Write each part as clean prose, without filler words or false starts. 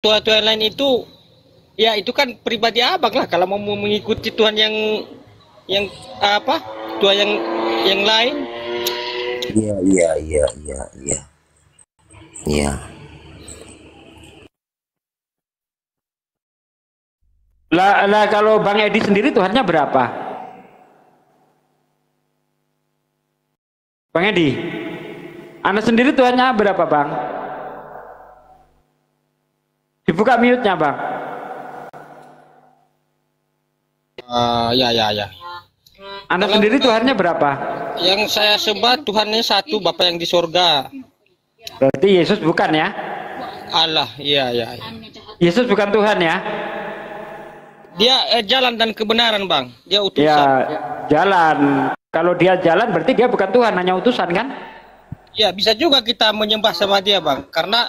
Tuhan-Tuhan lain itu, ya itu kan pribadi abang lah. Kalau mau mengikuti Tuhan yang apa, Tuhan yang lain. Iya, iya, iya, iya, iya. Iya. Lah kalau Bang Edi sendiri Tuhannya berapa? Bang Edi, Anda sendiri Tuhannya berapa, Bang? Dibuka mute-nya, Bang. Ya. Anda sendiri Tuhannya berapa? Yang saya sembah Tuhannya satu, Bapa yang di sorga. Berarti Yesus bukan ya? Allah, iya. Yesus bukan Tuhan ya? Dia jalan dan kebenaran, Bang. Dia utusan. Ya, jalan. Kalau dia jalan berarti dia bukan Tuhan, hanya utusan kan? Ya, bisa juga kita menyembah sama dia, Bang. Karena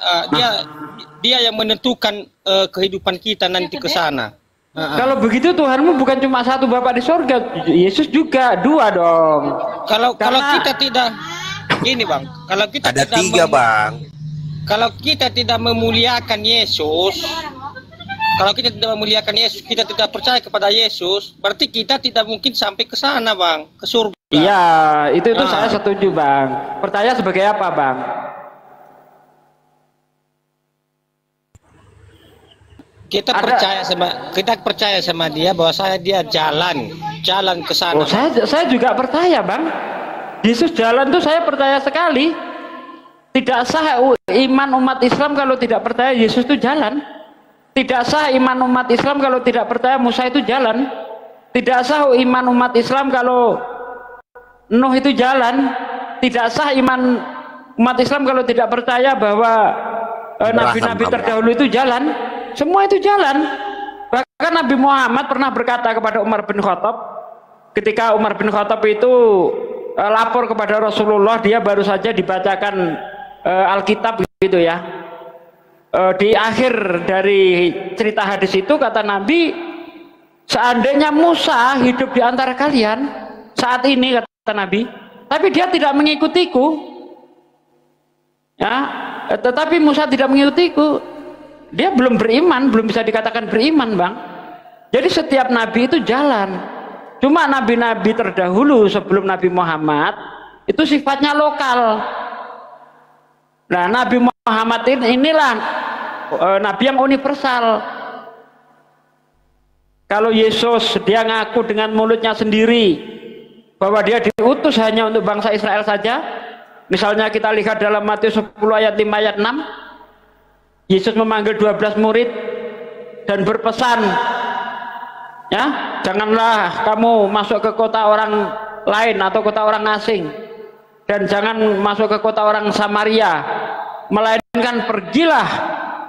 dia yang menentukan kehidupan kita nanti ke sana. Kalau begitu Tuhanmu bukan cuma satu Bapa di sorga, Yesus juga dua dong. Kalau kita tidak ini, Bang, kalau kita Ada tidak tiga, Bang. Kalau kita tidak memuliakan Yesus, kita tidak percaya kepada Yesus, berarti kita tidak mungkin sampai ke sana, Bang, ke surga. Iya, itu saya setuju, Bang. Percaya sebagai apa, Bang? Kita percaya sama dia bahwa dia jalan ke sana. Oh, saya juga percaya, Bang. Yesus jalan tuh saya percaya sekali. Tidak sah iman umat Islam kalau tidak percaya Yesus itu jalan. Tidak sah iman umat Islam kalau tidak percaya Musa itu jalan. Tidak sah iman umat Islam kalau Nuh itu jalan. Tidak sah iman umat Islam kalau tidak percaya bahwa nabi-nabi terdahulu itu jalan. Semua itu jalan. Bahkan Nabi Muhammad pernah berkata kepada Umar bin Khattab, ketika Umar bin Khattab itu lapor kepada Rasulullah, dia baru saja dibacakan Alkitab gitu ya. Di akhir dari cerita hadis itu kata Nabi, seandainya Musa hidup di antara kalian saat ini, kata Nabi, tapi dia tidak mengikutiku, ya, tetapi Musa tidak mengikutiku, dia belum beriman, belum bisa dikatakan beriman, Bang. Jadi setiap nabi itu jalan. Cuma nabi-nabi terdahulu sebelum Nabi Muhammad itu sifatnya lokal. Nah, Nabi Muhammad inilah nabi yang universal. Kalau Yesus dia ngaku dengan mulutnya sendiri bahwa dia diutus hanya untuk bangsa Israel saja. Misalnya kita lihat dalam Matius 10 ayat 5 ayat 6. Yesus memanggil 12 murid dan berpesan, ya, janganlah kamu masuk ke kota orang lain atau kota orang asing, dan jangan masuk ke kota orang Samaria, melainkan pergilah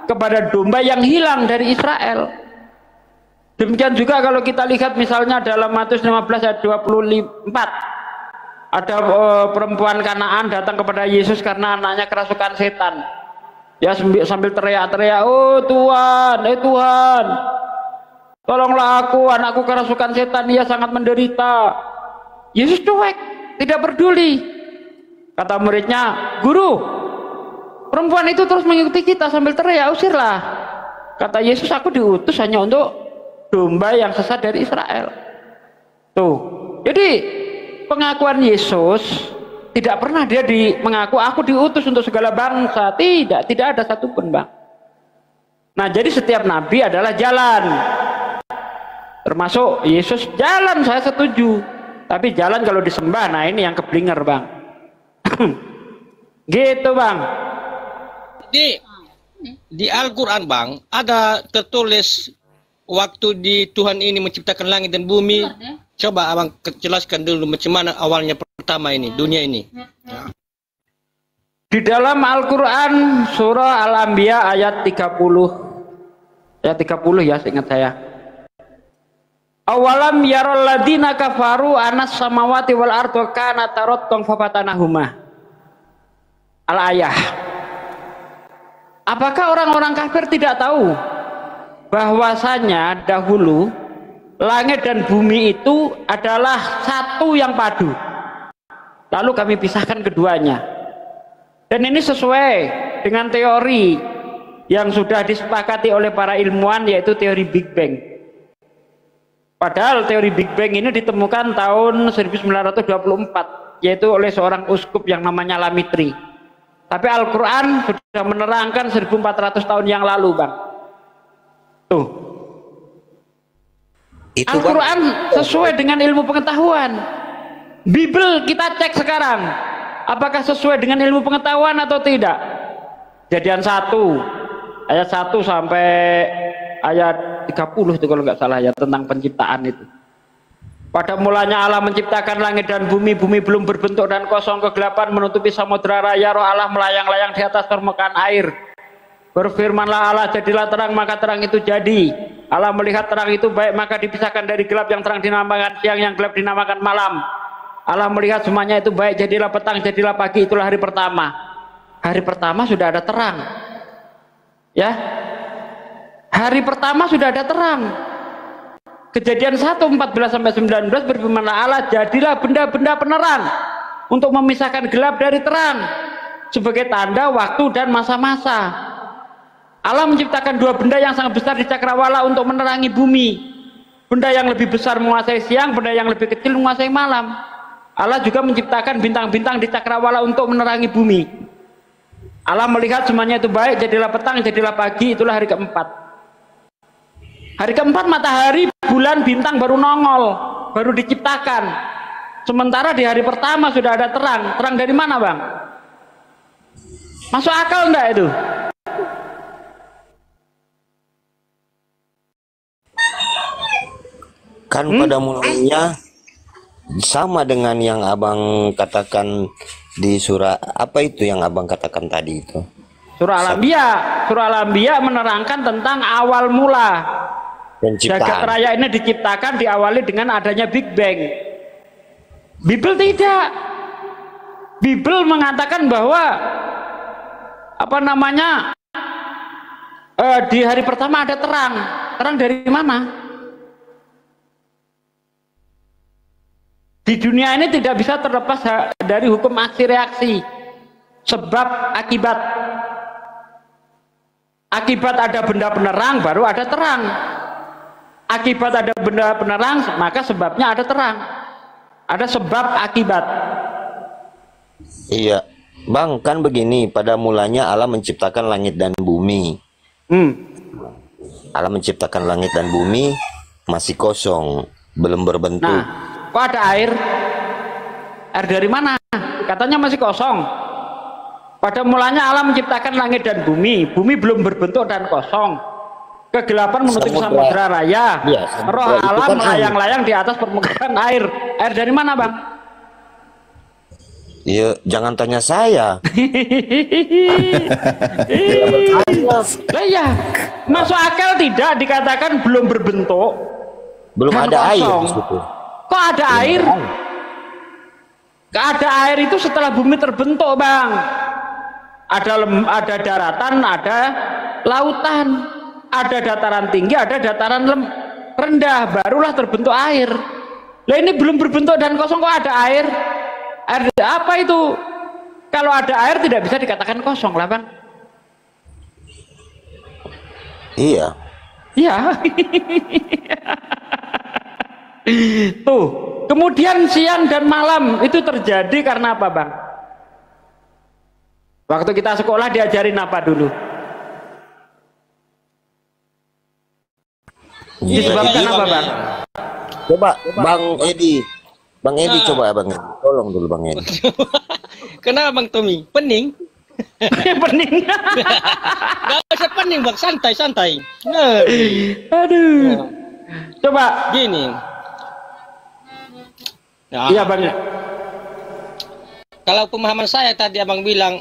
kepada domba yang hilang dari Israel. Demikian juga kalau kita lihat misalnya dalam Matius 15 ayat 24, ada perempuan Kanaan datang kepada Yesus karena anaknya kerasukan setan. Ya, sambil teriak-teriak, oh Tuhan, Tuhan, tolonglah aku, anakku kerasukan setan, ia sangat menderita. Yesus cuek, tidak peduli. Kata muridnya, guru, perempuan itu terus mengikuti kita sambil teriak, usirlah. Kata Yesus, aku diutus hanya untuk domba yang sesat dari Israel. Tuh, jadi pengakuan Yesus tidak pernah dia mengaku aku diutus untuk segala bangsa. Tidak ada satupun, Bang. Nah, jadi setiap nabi adalah jalan. Termasuk Yesus jalan, saya setuju. Tapi jalan kalau disembah, nah ini yang keblinger, Bang. Gitu, Bang. Di Al-Quran, Bang, ada tertulis waktu di Tuhan ini menciptakan langit dan bumi. Coba Abang jelaskan dulu macam mana awalnya pertama ini, dunia ini. Ya. Di dalam Al-Quran surah Al-Anbiya ayat 30. Ayat 30 ya, seingat saya. Awalam yarol ladina kafaru anas samawati wal ardu kana tarottong fafatanahuma. Al-ayah. Apakah orang-orang kafir tidak tahu bahwasanya dahulu langit dan bumi itu adalah satu yang padu, lalu kami pisahkan keduanya. Dan ini sesuai dengan teori yang sudah disepakati oleh para ilmuwan, yaitu teori Big Bang. Padahal teori Big Bang ini ditemukan tahun 1924, yaitu oleh seorang uskup yang namanya Lamitri. Tapi Al-Quran sudah menerangkan 1400 tahun yang lalu, Bang. Tuh. Al-Quran sesuai dengan ilmu pengetahuan. Bible kita cek sekarang, apakah sesuai dengan ilmu pengetahuan atau tidak? Kejadian 1 ayat 1 sampai ayat 30 itu kalau nggak salah ya, tentang penciptaan itu. Pada mulanya Allah menciptakan langit dan bumi, bumi belum berbentuk dan kosong, kegelapan menutupi samudra raya, roh Allah melayang-layang di atas permukaan air. Berfirmanlah Allah, jadilah terang, maka terang itu jadi. Allah melihat terang itu baik, maka dipisahkan dari gelap, yang terang dinamakan siang, yang gelap dinamakan malam. Allah melihat semuanya itu baik, jadilah petang, jadilah pagi, itulah hari pertama. Hari pertama sudah ada terang. Ya. Hari pertama sudah ada terang. Kejadian 1, 14 sampai 19 berfirmanlah Allah, jadilah benda-benda penerang untuk memisahkan gelap dari terang sebagai tanda waktu dan masa-masa. Allah menciptakan 2 benda yang sangat besar di cakrawala untuk menerangi bumi. Benda yang lebih besar menguasai siang, benda yang lebih kecil menguasai malam. Allah juga menciptakan bintang-bintang di cakrawala untuk menerangi bumi. Allah melihat semuanya itu baik, jadilah petang, jadilah pagi, itulah hari keempat. Hari keempat matahari, bulan, bintang baru nongol, baru diciptakan. Sementara di hari pertama sudah ada terang. Terang dari mana, Bang? Masuk akal enggak itu? Kan pada mulanya sama dengan yang abang katakan di surah apa itu yang abang katakan tadi itu. Surah Al-Anbiya. Surah Al-Anbiya menerangkan tentang awal mula. Jagat raya ini diciptakan, diawali dengan adanya Big Bang. Bible tidak. Bible mengatakan bahwa apa namanya di hari pertama ada terang. Terang dari mana? Di dunia ini tidak bisa terlepas dari hukum aksi reaksi, sebab akibat. Akibat ada benda penerang baru ada terang. Akibat ada benda penerang maka sebabnya ada terang. Ada sebab akibat. Iya, Bang, kan begini, pada mulanya Allah menciptakan langit dan bumi. Allah menciptakan langit dan bumi masih kosong, belum berbentuk. Nah, kok ada air? Air dari mana? Katanya masih kosong. Pada mulanya Allah menciptakan langit dan bumi. Bumi belum berbentuk dan kosong. Kegelapan menutupi samudra raya. Ya, roh Allah kan melayang-layang di atas permukaan air. Air dari mana, Bang? Iya, jangan tanya saya. Lah ya, masuk akal tidak dikatakan belum berbentuk. Belum ada air di situ. Kok ada air? Ada air itu setelah bumi terbentuk, Bang. Ada daratan, ada lautan, ada dataran tinggi, ada dataran rendah, barulah terbentuk air. Lah ini belum berbentuk dan kosong kok ada air? Air apa itu? Kalau ada air tidak bisa dikatakan kosong lah, Bang. Iya. Iya. Tuh, kemudian siang dan malam itu terjadi karena apa, Bang? Waktu kita sekolah diajarin apa dulu? Disebabkan apa, Bang? Coba Bang Edi. Bang Edi coba Bang Edi. Tolong dulu Bang Edi. Kenapa Bang Tommy? Pening? Pening. Gak usah pening, Bang. Santai-santai. Aduh. Coba gini. Iya, Bang. Kalau pemahaman saya tadi Abang bilang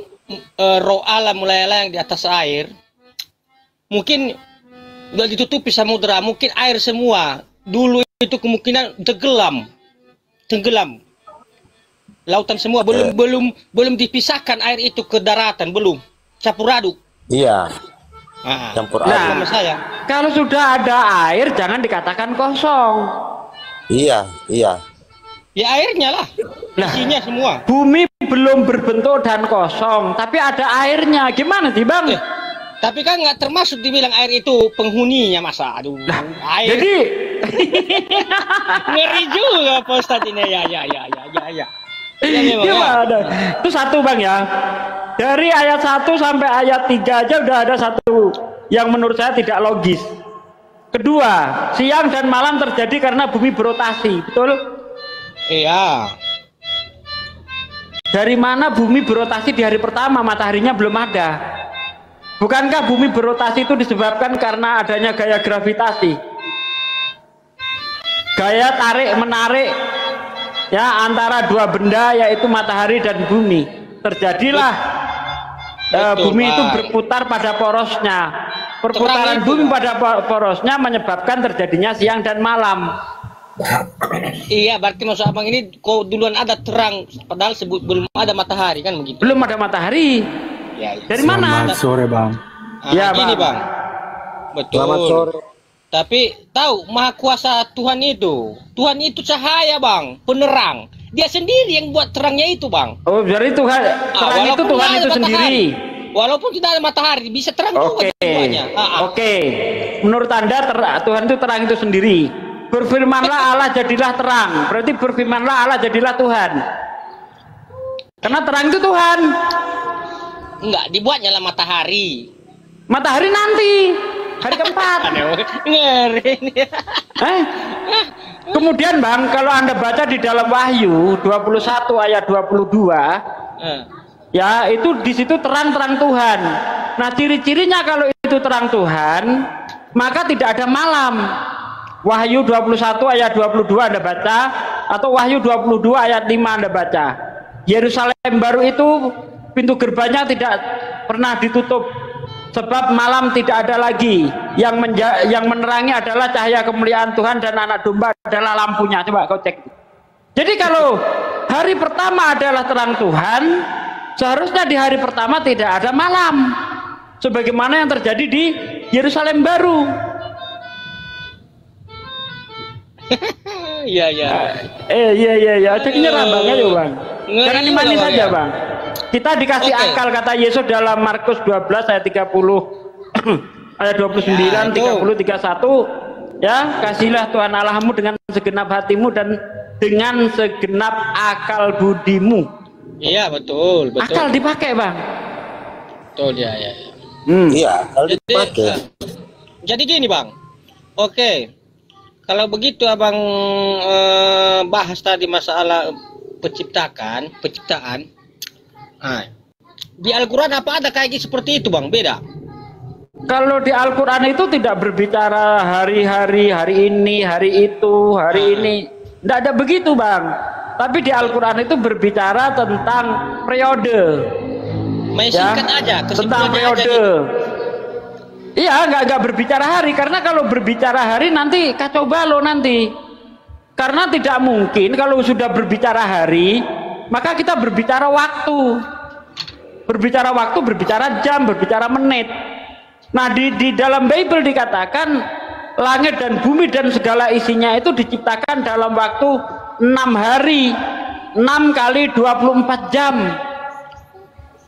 roh Allah mulai layang di atas air. Mungkin udah ditutupi samudra, mungkin air semua. Dulu itu kemungkinan tenggelam. Lautan semua belum dipisahkan air itu ke daratan, belum. Campur aduk. Iya. Campur aduk. Nah, saya. Kalau sudah ada air jangan dikatakan kosong. Iya. Ya airnya lah. Isinya semua. Bumi belum berbentuk dan kosong, tapi ada airnya. Gimana sih, Bang? Tapi kan nggak termasuk dibilang air itu penghuninya, masa. Aduh, air. Jadi Ngeri juga Pak Ustadz ini. Ya. Ya, memang, ya. Gimana? Itu satu Bang ya. Dari ayat 1 sampai ayat 3 aja udah ada satu yang menurut saya tidak logis. Kedua, siang dan malam terjadi karena bumi berotasi, betul? Iya. Dari mana bumi berotasi di hari pertama? Mataharinya belum ada. Bukankah bumi berotasi itu disebabkan karena adanya gaya gravitasi? Gaya tarik menarik ya antara dua benda yaitu matahari dan bumi. Terjadilah bumi itu berputar pada porosnya. Perputaran bumi pada porosnya menyebabkan terjadinya siang dan malam. Iya, berarti maksud abang ini kok duluan ada terang padahal belum ada matahari kan begitu? Belum ada matahari. Ya. Dari mana? Selamat sore Bang. Ya Gini Bang. Bang. Betul. Selamat sore. Tapi tahu maha kuasa Tuhan itu cahaya Bang, penerang. Dia sendiri yang buat terangnya itu Bang. Oh, jadi Tuhan terang itu Tuhan itu sendiri. Walaupun tidak ada matahari bisa terang juga semuanya. Oke. Menurut Anda Tuhan itu terang itu sendiri. Berfirmanlah Allah jadilah terang. Berarti berfirmanlah Allah jadilah Tuhan. Karena terang itu Tuhan. Enggak, dibuatnya lah matahari. Matahari nanti hari keempat. Ngeri. Kemudian Bang, kalau Anda baca di dalam Wahyu 21 ayat 22, ya itu di situ terang-terang Tuhan. Nah, ciri-cirinya kalau itu terang Tuhan, maka tidak ada malam. Wahyu 21 ayat 22 Anda baca, atau Wahyu 22 ayat 5 Anda baca. Yerusalem baru itu pintu gerbangnya tidak pernah ditutup, sebab malam tidak ada lagi. Yang menerangi adalah cahaya kemuliaan Tuhan dan anak domba adalah lampunya. Coba kau cek. Jadi kalau hari pertama adalah terang Tuhan, seharusnya di hari pertama tidak ada malam, sebagaimana yang terjadi di Yerusalem baru. Iya. Iya. Cek nyerah Bang, ayo Bang. Jangan dimani saja Bang. Kita dikasih akal kata Yesus dalam Markus 12 ayat 30 ayat 29, 30, 31. Ya, kasihlah Tuhan Allahmu dengan segenap hatimu dan dengan segenap akal budimu. Iya, betul. Akal dipakai Bang. Betul ya. Iya, akal dipakai. Jadi gini Bang. Oke. Kalau begitu abang bahas tadi masalah penciptaan. Di Al-Quran apa ada kayak seperti itu Bang? Beda. Kalau di Al-Quran itu tidak berbicara hari-hari, hari ini, hari itu, hari ini. Tidak ada begitu Bang. Tapi di Al-Quran itu berbicara tentang periode. Singkat aja. Tentang periode. Iya, nggak berbicara hari, karena kalau berbicara hari nanti kacau balau nanti. Karena tidak mungkin kalau sudah berbicara hari, maka kita berbicara waktu. Berbicara waktu, berbicara jam, berbicara menit. Nah, di dalam Bible dikatakan langit dan bumi dan segala isinya itu diciptakan dalam waktu 6 hari, 6 kali 24 jam.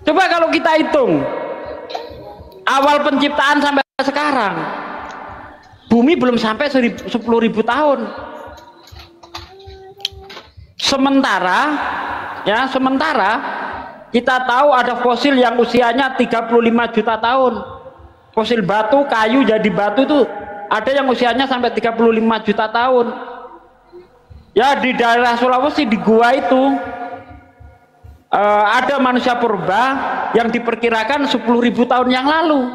Coba kalau kita hitung awal penciptaan sampai sekarang, bumi belum sampai 10.000 tahun. Sementara kita tahu ada fosil yang usianya 35 juta tahun. Fosil batu, kayu jadi batu itu ada yang usianya sampai 35 juta tahun. Ya, di daerah Sulawesi di gua itu ada manusia purba yang diperkirakan 10.000 tahun yang lalu.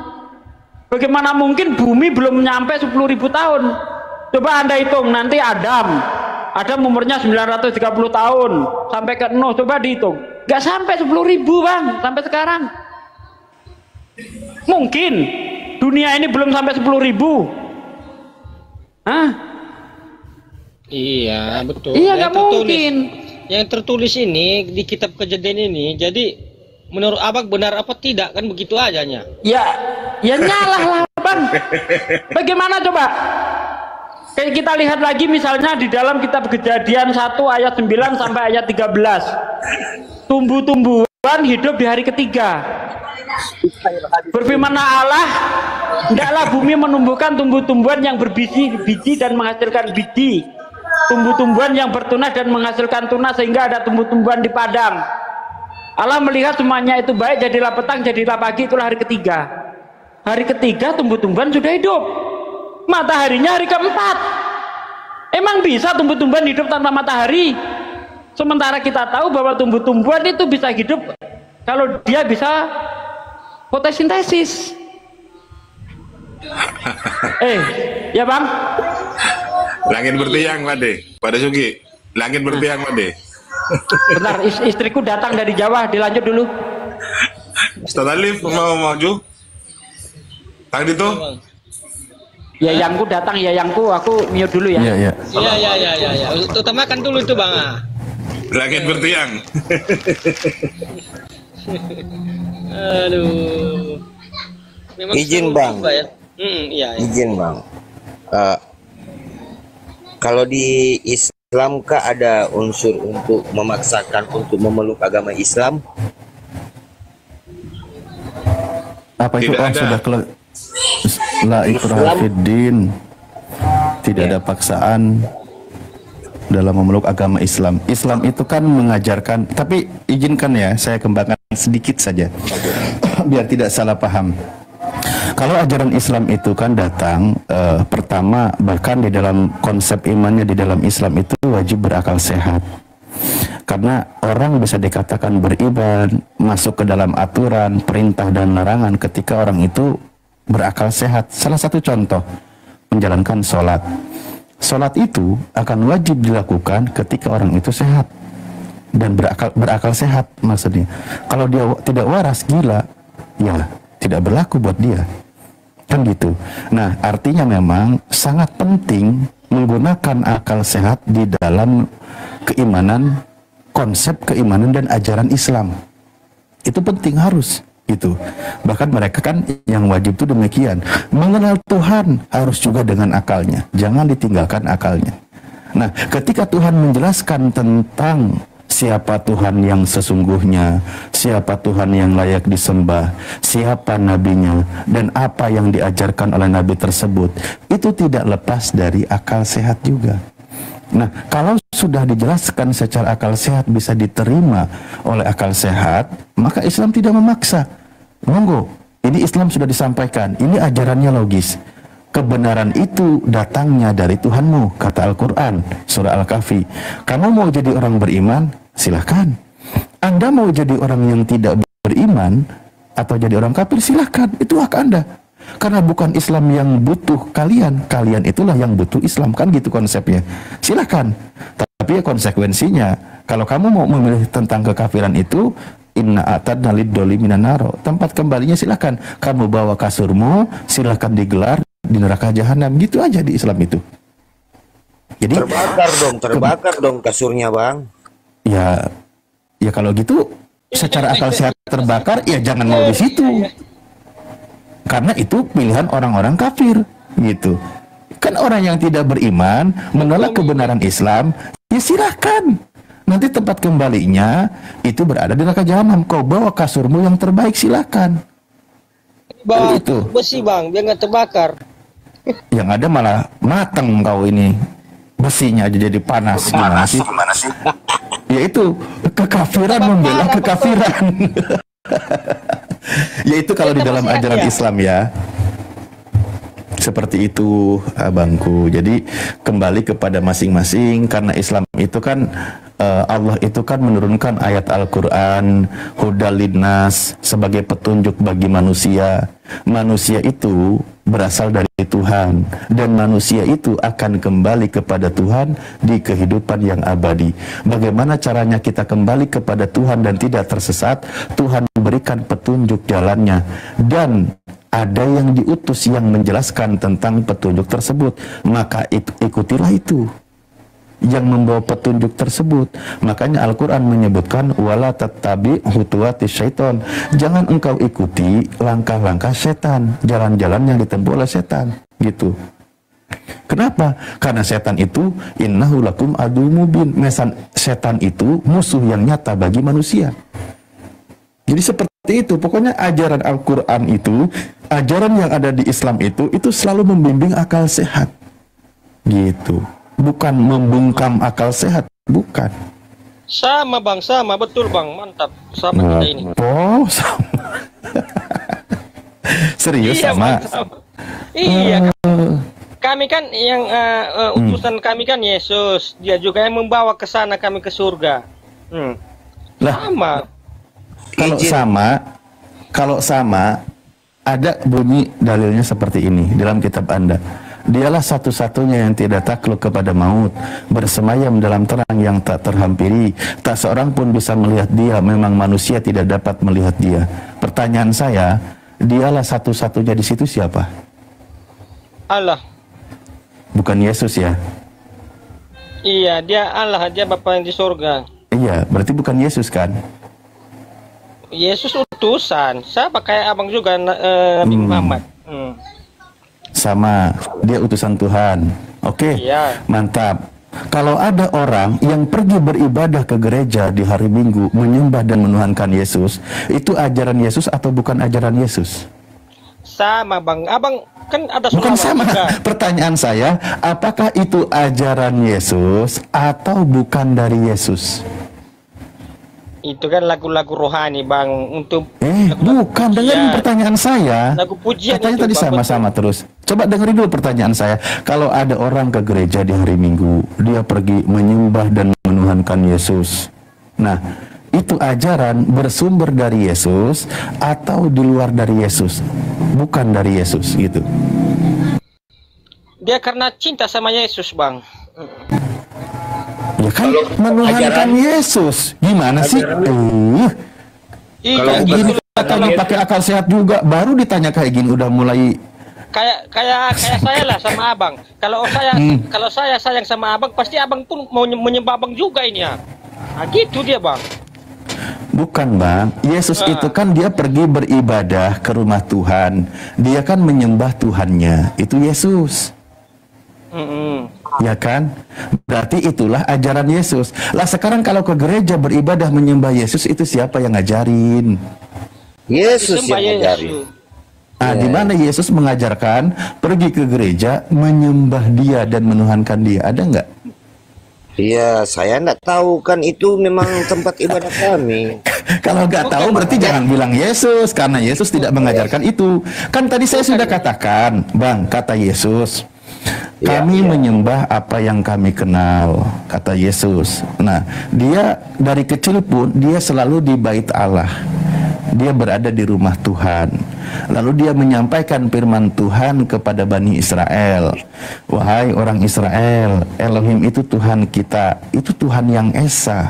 Bagaimana mungkin bumi belum nyampe 10.000 tahun? Coba Anda hitung nanti Adam umurnya 930 tahun sampai ke Nuh, coba dihitung. Gak sampai 10.000 Bang sampai sekarang. Mungkin dunia ini belum sampai 10.000. Hah? Iya, betul. Iya, nggak mungkin. Yang tertulis ini di kitab Kejadian ini, jadi menurut abang benar apa tidak, kan begitu ajanya. Ya nyalah lah Bang. Bagaimana coba? Kayak kita lihat lagi misalnya di dalam kitab Kejadian 1 ayat 9 sampai ayat 13. Tumbuh-tumbuhan hidup di hari ketiga. Berfirman Allah, hendaklah bumi menumbuhkan tumbuh-tumbuhan yang berbiji dan menghasilkan biji, tumbuh-tumbuhan yang bertunas dan menghasilkan tunas, sehingga ada tumbuh-tumbuhan di padang. Allah melihat semuanya itu baik, jadilah petang, jadilah pagi, itulah hari ketiga. Hari ketiga tumbuh-tumbuhan sudah hidup. Mataharinya hari keempat. Emang bisa tumbuh-tumbuhan hidup tanpa matahari? Sementara kita tahu bahwa tumbuh-tumbuhan itu bisa hidup kalau dia bisa fotosintesis. Ya bang? Langit bertiang, Pak De. Pada Sugi, langit bertiang, Pak De. Bentar, istriku datang dari Jawa, dilanjut dulu. Ustaz Alif mau maju? Tang itu? Ya yangku datang, ya yangku, aku mute dulu ya. Iya. Utamakan dulu itu bang. Langit bertiang. Aduh. Memang Izin bang. Ya? Iya. Izin bang. Kalau di Islam kah ada unsur untuk memaksakan untuk memeluk agama Islam? Apa itu? Tidak ada. Sudah la ikraha fiddin. Tidak ada paksaan dalam memeluk agama Islam. Islam itu kan mengajarkan, tapi izinkan ya saya kembangkan sedikit saja biar tidak salah paham. Kalau ajaran Islam itu kan datang pertama, bahkan di dalam konsep imannya di dalam Islam itu wajib berakal sehat. Karena orang bisa dikatakan beriman, masuk ke dalam aturan, perintah dan larangan ketika orang itu berakal sehat. Salah satu contoh, menjalankan sholat. Sholat itu akan wajib dilakukan ketika orang itu sehat dan berakal sehat maksudnya. Kalau dia tidak waras, gila, ya tidak berlaku buat dia. Kan gitu. Nah, artinya memang sangat penting menggunakan akal sehat di dalam keimanan, konsep keimanan dan ajaran Islam. Itu penting, harus itu. Bahkan mereka kan yang wajib itu demikian. Mengenal Tuhan harus juga dengan akalnya. Jangan ditinggalkan akalnya. Nah, ketika Tuhan menjelaskan tentang siapa Tuhan yang sesungguhnya, siapa Tuhan yang layak disembah, siapa nabinya, dan apa yang diajarkan oleh nabi tersebut, itu tidak lepas dari akal sehat juga. Nah, kalau sudah dijelaskan secara akal sehat bisa diterima oleh akal sehat, maka Islam tidak memaksa. Monggo, ini Islam sudah disampaikan, ini ajarannya logis. Kebenaran itu datangnya dari Tuhanmu, kata Al-Quran, surah Al-Kahfi. Kamu mau jadi orang beriman, silahkan. Anda mau jadi orang yang tidak beriman, atau jadi orang kafir, silahkan. Itu hak Anda. Karena bukan Islam yang butuh kalian, kalian itulah yang butuh Islam, kan gitu konsepnya. Silahkan. Tapi ya konsekuensinya, kalau kamu mau memilih tentang kekafiran itu, inna a'tadna lid-dzalimina naro, tempat kembalinya silahkan. Kamu bawa kasurmu, silahkan digelar di neraka jahanam, gitu aja di Islam itu. Jadi terbakar dong kasurnya bang. Ya kalau gitu secara akal sehat terbakar, ya jangan mau di situ. Karena itu pilihan orang-orang kafir, gitu. Kan orang yang tidak beriman menolak kebenaran Islam, ya silahkan. Nanti tempat kembalinya itu berada di neraka jahanam. Kau bawa kasurmu yang terbaik, silahkan. Bawa itu besi bang, biar nggak terbakar. Yang ada malah mateng kau ini, besinya aja jadi panas. Gimana sih? Yaitu kekafiran membela kekafiran. Yaitu kalau di dalam ajaran Islam ya. Seperti itu abangku. Jadi kembali kepada masing-masing, karena Islam itu kan Allah itu kan menurunkan ayat Al-Quran hudal linnas sebagai petunjuk bagi manusia. Manusia itu berasal dari Tuhan, dan manusia itu akan kembali kepada Tuhan di kehidupan yang abadi. Bagaimana caranya kita kembali kepada Tuhan dan tidak tersesat? Tuhan berikan petunjuk jalannya, dan ada yang diutus yang menjelaskan tentang petunjuk tersebut, maka ikutilah itu yang membawa petunjuk tersebut. Makanya Al-Quran menyebutkan wala tattabi khutuwati syaiton, jangan engkau ikuti langkah-langkah setan, jalan-jalan yang ditempuh oleh setan, gitu. Kenapa? Karena setan itu innahu lakum adu mubin, setan itu musuh yang nyata bagi manusia. Jadi seperti itu. Pokoknya ajaran Al-Quran itu, ajaran yang ada di Islam itu selalu membimbing akal sehat. Gitu. Bukan membungkam akal sehat, bukan. Sama bang, sama betul bang, mantap. Sama kita ini. Oh, sama. Serius Iya, sama? Bang, sama. Iya. Kami kan yang utusan kami kan Yesus. Dia juga yang membawa ke sana kami ke surga. Lah, Sama. kalau sama, ada bunyi dalilnya seperti ini dalam kitab Anda. Dialah satu-satunya yang tidak takluk kepada maut, bersemayam dalam terang yang tak terhampiri, tak seorang pun bisa melihat dia, memang manusia tidak dapat melihat dia. Pertanyaan saya, dialah satu-satunya di situ siapa? Allah. Bukan Yesus ya? Iya, dia Allah, dia Bapa yang di surga. Iya, berarti bukan Yesus kan? Yesus utusan. Siapa kayak abang juga Nabi Muhammad. Sama, dia utusan Tuhan. Oke, Iya. mantap. Kalau ada orang yang pergi beribadah ke gereja di hari Minggu, menyembah dan menuhankan Yesus, itu ajaran Yesus atau bukan ajaran Yesus? Sama bang, abang kan ada Bukan Sulawesi sama. juga. Pertanyaan saya, apakah itu ajaran Yesus atau bukan dari Yesus? Itu kan lagu-lagu rohani bang, untuk Bukan, dengerin pertanyaan saya. lagu pujian Katanya itu, tadi Bang, sama-sama terus. Coba dengerin dulu pertanyaan saya. Kalau ada orang ke gereja di hari Minggu, dia pergi menyembah dan menuhankan Yesus. Nah, itu ajaran bersumber dari Yesus atau di luar dari Yesus? Bukan dari Yesus gitu. Dia karena cinta sama Yesus bang. Ya kan menuhankan Yesus. Gimana sih? Iya, Gini gitu. katanya pakai akal sehat juga. Baru ditanya kayak gini udah mulai. Kayak saya lah sama abang. Kalau saya sayang sama abang, pasti abang pun mau menyembah abang juga ini ya. Nah, gitu dia bang. Bukan bang, Yesus itu kan dia pergi beribadah ke rumah Tuhan. Dia kan menyembah Tuhannya. Itu Yesus. Ya kan? Berarti itulah ajaran Yesus. Lah sekarang kalau ke gereja beribadah menyembah Yesus, itu siapa yang ngajarin? Yesus Disembah yang ngajarin. Yesus. Ah, di mana Yesus mengajarkan pergi ke gereja menyembah Dia dan menuhankan Dia? Ada nggak? Iya, saya enggak tahu kan itu memang tempat ibadah kami. Kalau nggak tahu berarti jangan bilang Yesus, karena Yesus tidak mengajarkan itu. Kan tadi saya sudah katakan, Bang, kata Yesus, kami menyembah apa yang kami kenal, kata Yesus. Nah, dia dari kecil pun dia selalu di bait Allah. Dia berada di rumah Tuhan. Lalu dia menyampaikan firman Tuhan kepada Bani Israel. Wahai orang Israel, Elohim itu Tuhan kita, itu Tuhan yang Esa.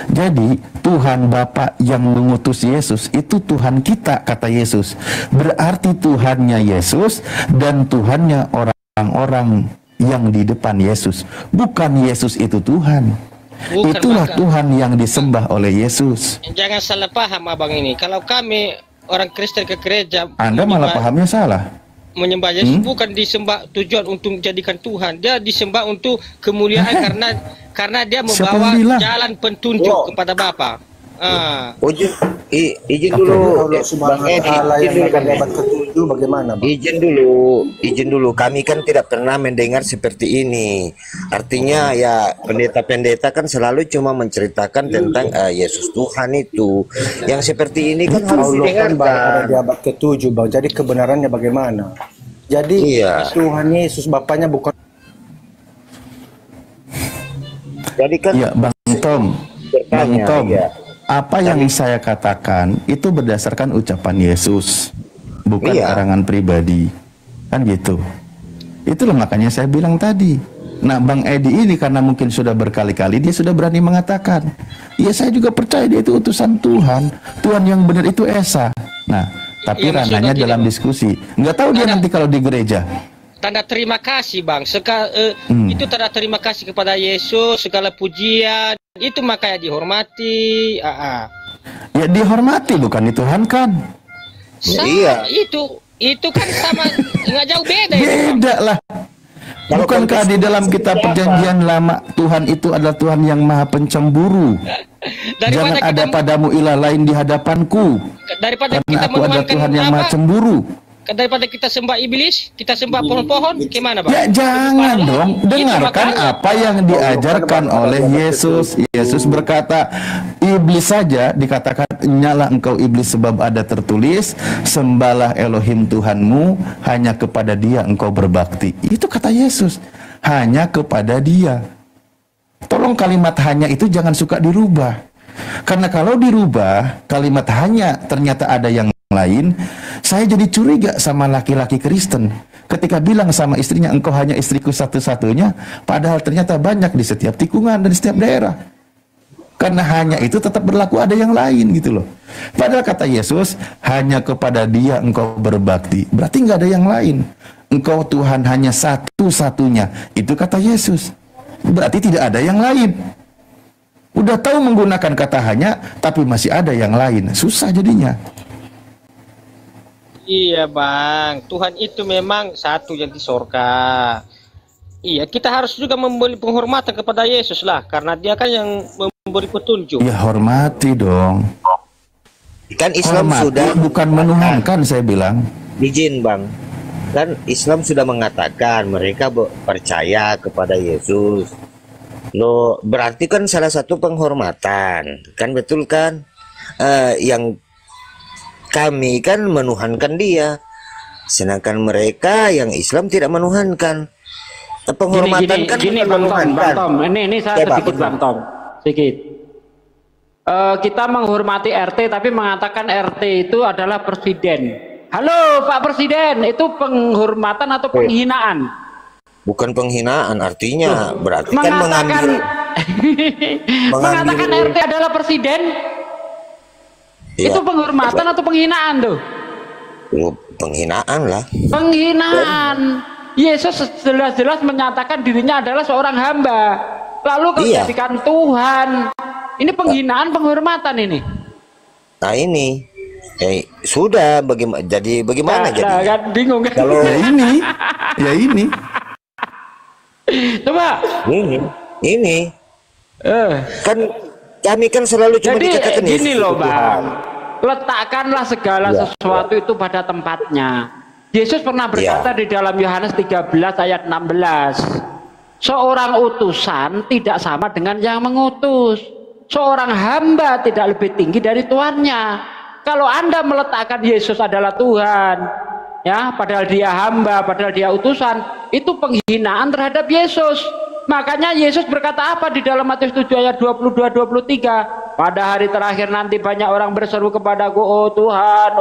Jadi Tuhan Bapa yang mengutus Yesus itu Tuhan kita, kata Yesus. Berarti Tuhannya Yesus dan Tuhannya orang-orang yang di depan Yesus. Bukan Yesus itu Tuhan. Bukan, Itulah Bang. Tuhan yang disembah oleh Yesus. Jangan salah paham abang ini. Kalau kami orang Kristen ke gereja, Anda malah pahamnya salah. menyembah Yesus bukan disembah tujuan untuk menjadikan Tuhan. Dia disembah untuk kemuliaan karena dia Siapa membawa yang bilang? jalan petunjuk kepada Bapa. Izin dulu, Allah Bang Subhanahu wa Edi, taala izin yang dulu, Bang dapat Edi. ketujuh bagaimana, Bang? Izin dulu. Kami kan tidak pernah mendengar seperti ini. Artinya ya pendeta-pendeta kan selalu cuma menceritakan tentang Yesus Tuhan itu. Yang seperti ini kan harus Allah kan Bang ada didengarkan. di abad ke-7, Bang. Jadi kebenarannya bagaimana? Jadi Iya. Tuhan Yesus Bapaknya bukan Jadi kan Ya, Bang Tom. Bang bertanya, Tom. ya. Apa yang saya katakan itu berdasarkan ucapan Yesus, bukan Iya. karangan pribadi. Kan gitu. Itulah makanya saya bilang tadi. Nah, Bang Edi ini karena mungkin sudah berkali-kali dia sudah berani mengatakan, "Ya, saya juga percaya dia itu utusan Tuhan. Tuhan yang benar itu Esa." Nah, tapi Iya, maksudnya ranahnya tidak, dalam Bang. diskusi. Nggak tahu dia nanti kalau di gereja. Tanda terima kasih bang. Itu tanda terima kasih kepada Yesus, segala pujian. Itu makanya dihormati. Ya dihormati bukan dituhankan. Sama, Iya. itu kan sama, nggak jauh beda. Itu, Bang. Beda lah. Bukankah di dalam kitab perjanjian lama Tuhan itu adalah Tuhan yang maha pencemburu? Jangan ada padamu ilah lain di hadapanku, daripada karena kita aku adalah Tuhan yang maha cemburu. Daripada kita sembah iblis, kita sembah pohon-pohon, gimana Bang? Ya jangan dong, dengarkan apa yang diajarkan oleh Yesus. Yesus berkata, iblis saja dikatakan, nyala engkau iblis sebab ada tertulis, sembahlah Elohim Tuhanmu, hanya kepada Dia engkau berbakti. Itu kata Yesus, hanya kepada Dia. Tolong kalimat hanya itu jangan suka dirubah. Karena kalau dirubah, kalimat hanya ternyata ada yang lain, saya jadi curiga sama laki-laki Kristen ketika bilang sama istrinya, engkau hanya istriku satu-satunya, padahal ternyata banyak di setiap tikungan dan di setiap daerah. Karena hanya itu tetap berlaku ada yang lain gitu loh. Padahal kata Yesus, hanya kepada Dia engkau berbakti, berarti nggak ada yang lain. Engkau Tuhan hanya satu-satunya, itu kata Yesus, berarti tidak ada yang lain. Udah tahu menggunakan kata hanya, tapi masih ada yang lain, susah jadinya. Iya Bang, Tuhan itu memang satu yang di sorga. Iya, kita harus juga memberi penghormatan kepada Yesus lah, karena Dia kan yang memberi petunjuk. Ya hormati dong. Kan Islam Hormati, sudah bukan menuhankan, saya bilang. izin Bang. Kan Islam sudah mengatakan mereka percaya kepada Yesus. Loh, berarti kan salah satu penghormatan. Kan betul kan? Yang kami kan menuhankan Dia, sedangkan mereka yang Islam tidak menuhankan. Penghormatan kan gini Bang Tom, ini saya ya, sedikit Bang Tom, sedikit. Kita menghormati RT tapi mengatakan RT itu adalah presiden. Halo Pak Presiden, itu penghormatan atau penghinaan? Bukan penghinaan, artinya berarti kan Mengatakan mengatakan RT adalah presiden. Ya, itu penghormatan atau penghinaan tuh? Penghinaan lah. Penghinaan. Yesus jelas-jelas menyatakan dirinya adalah seorang hamba, lalu kau jadikan Tuhan. Ini penghinaan penghormatan ini. Nah ini sudah bagaimana jadi? Kan bingung kan? Kalau ya ini coba ini kan kami kan selalu cuma jadi dikatakan gini Yesus loh itu Bang, letakkanlah segala sesuatu itu pada tempatnya. Yesus pernah berkata di dalam Yohanes 13 ayat 16, seorang utusan tidak sama dengan yang mengutus, seorang hamba tidak lebih tinggi dari tuannya. Kalau Anda meletakkan Yesus adalah Tuhan, ya, padahal Dia hamba, padahal Dia utusan, itu penghinaan terhadap Yesus. Makanya Yesus berkata apa di dalam Matius 7 ayat 22-23? Pada hari terakhir nanti banyak orang berseru kepadaku, oh Tuhan,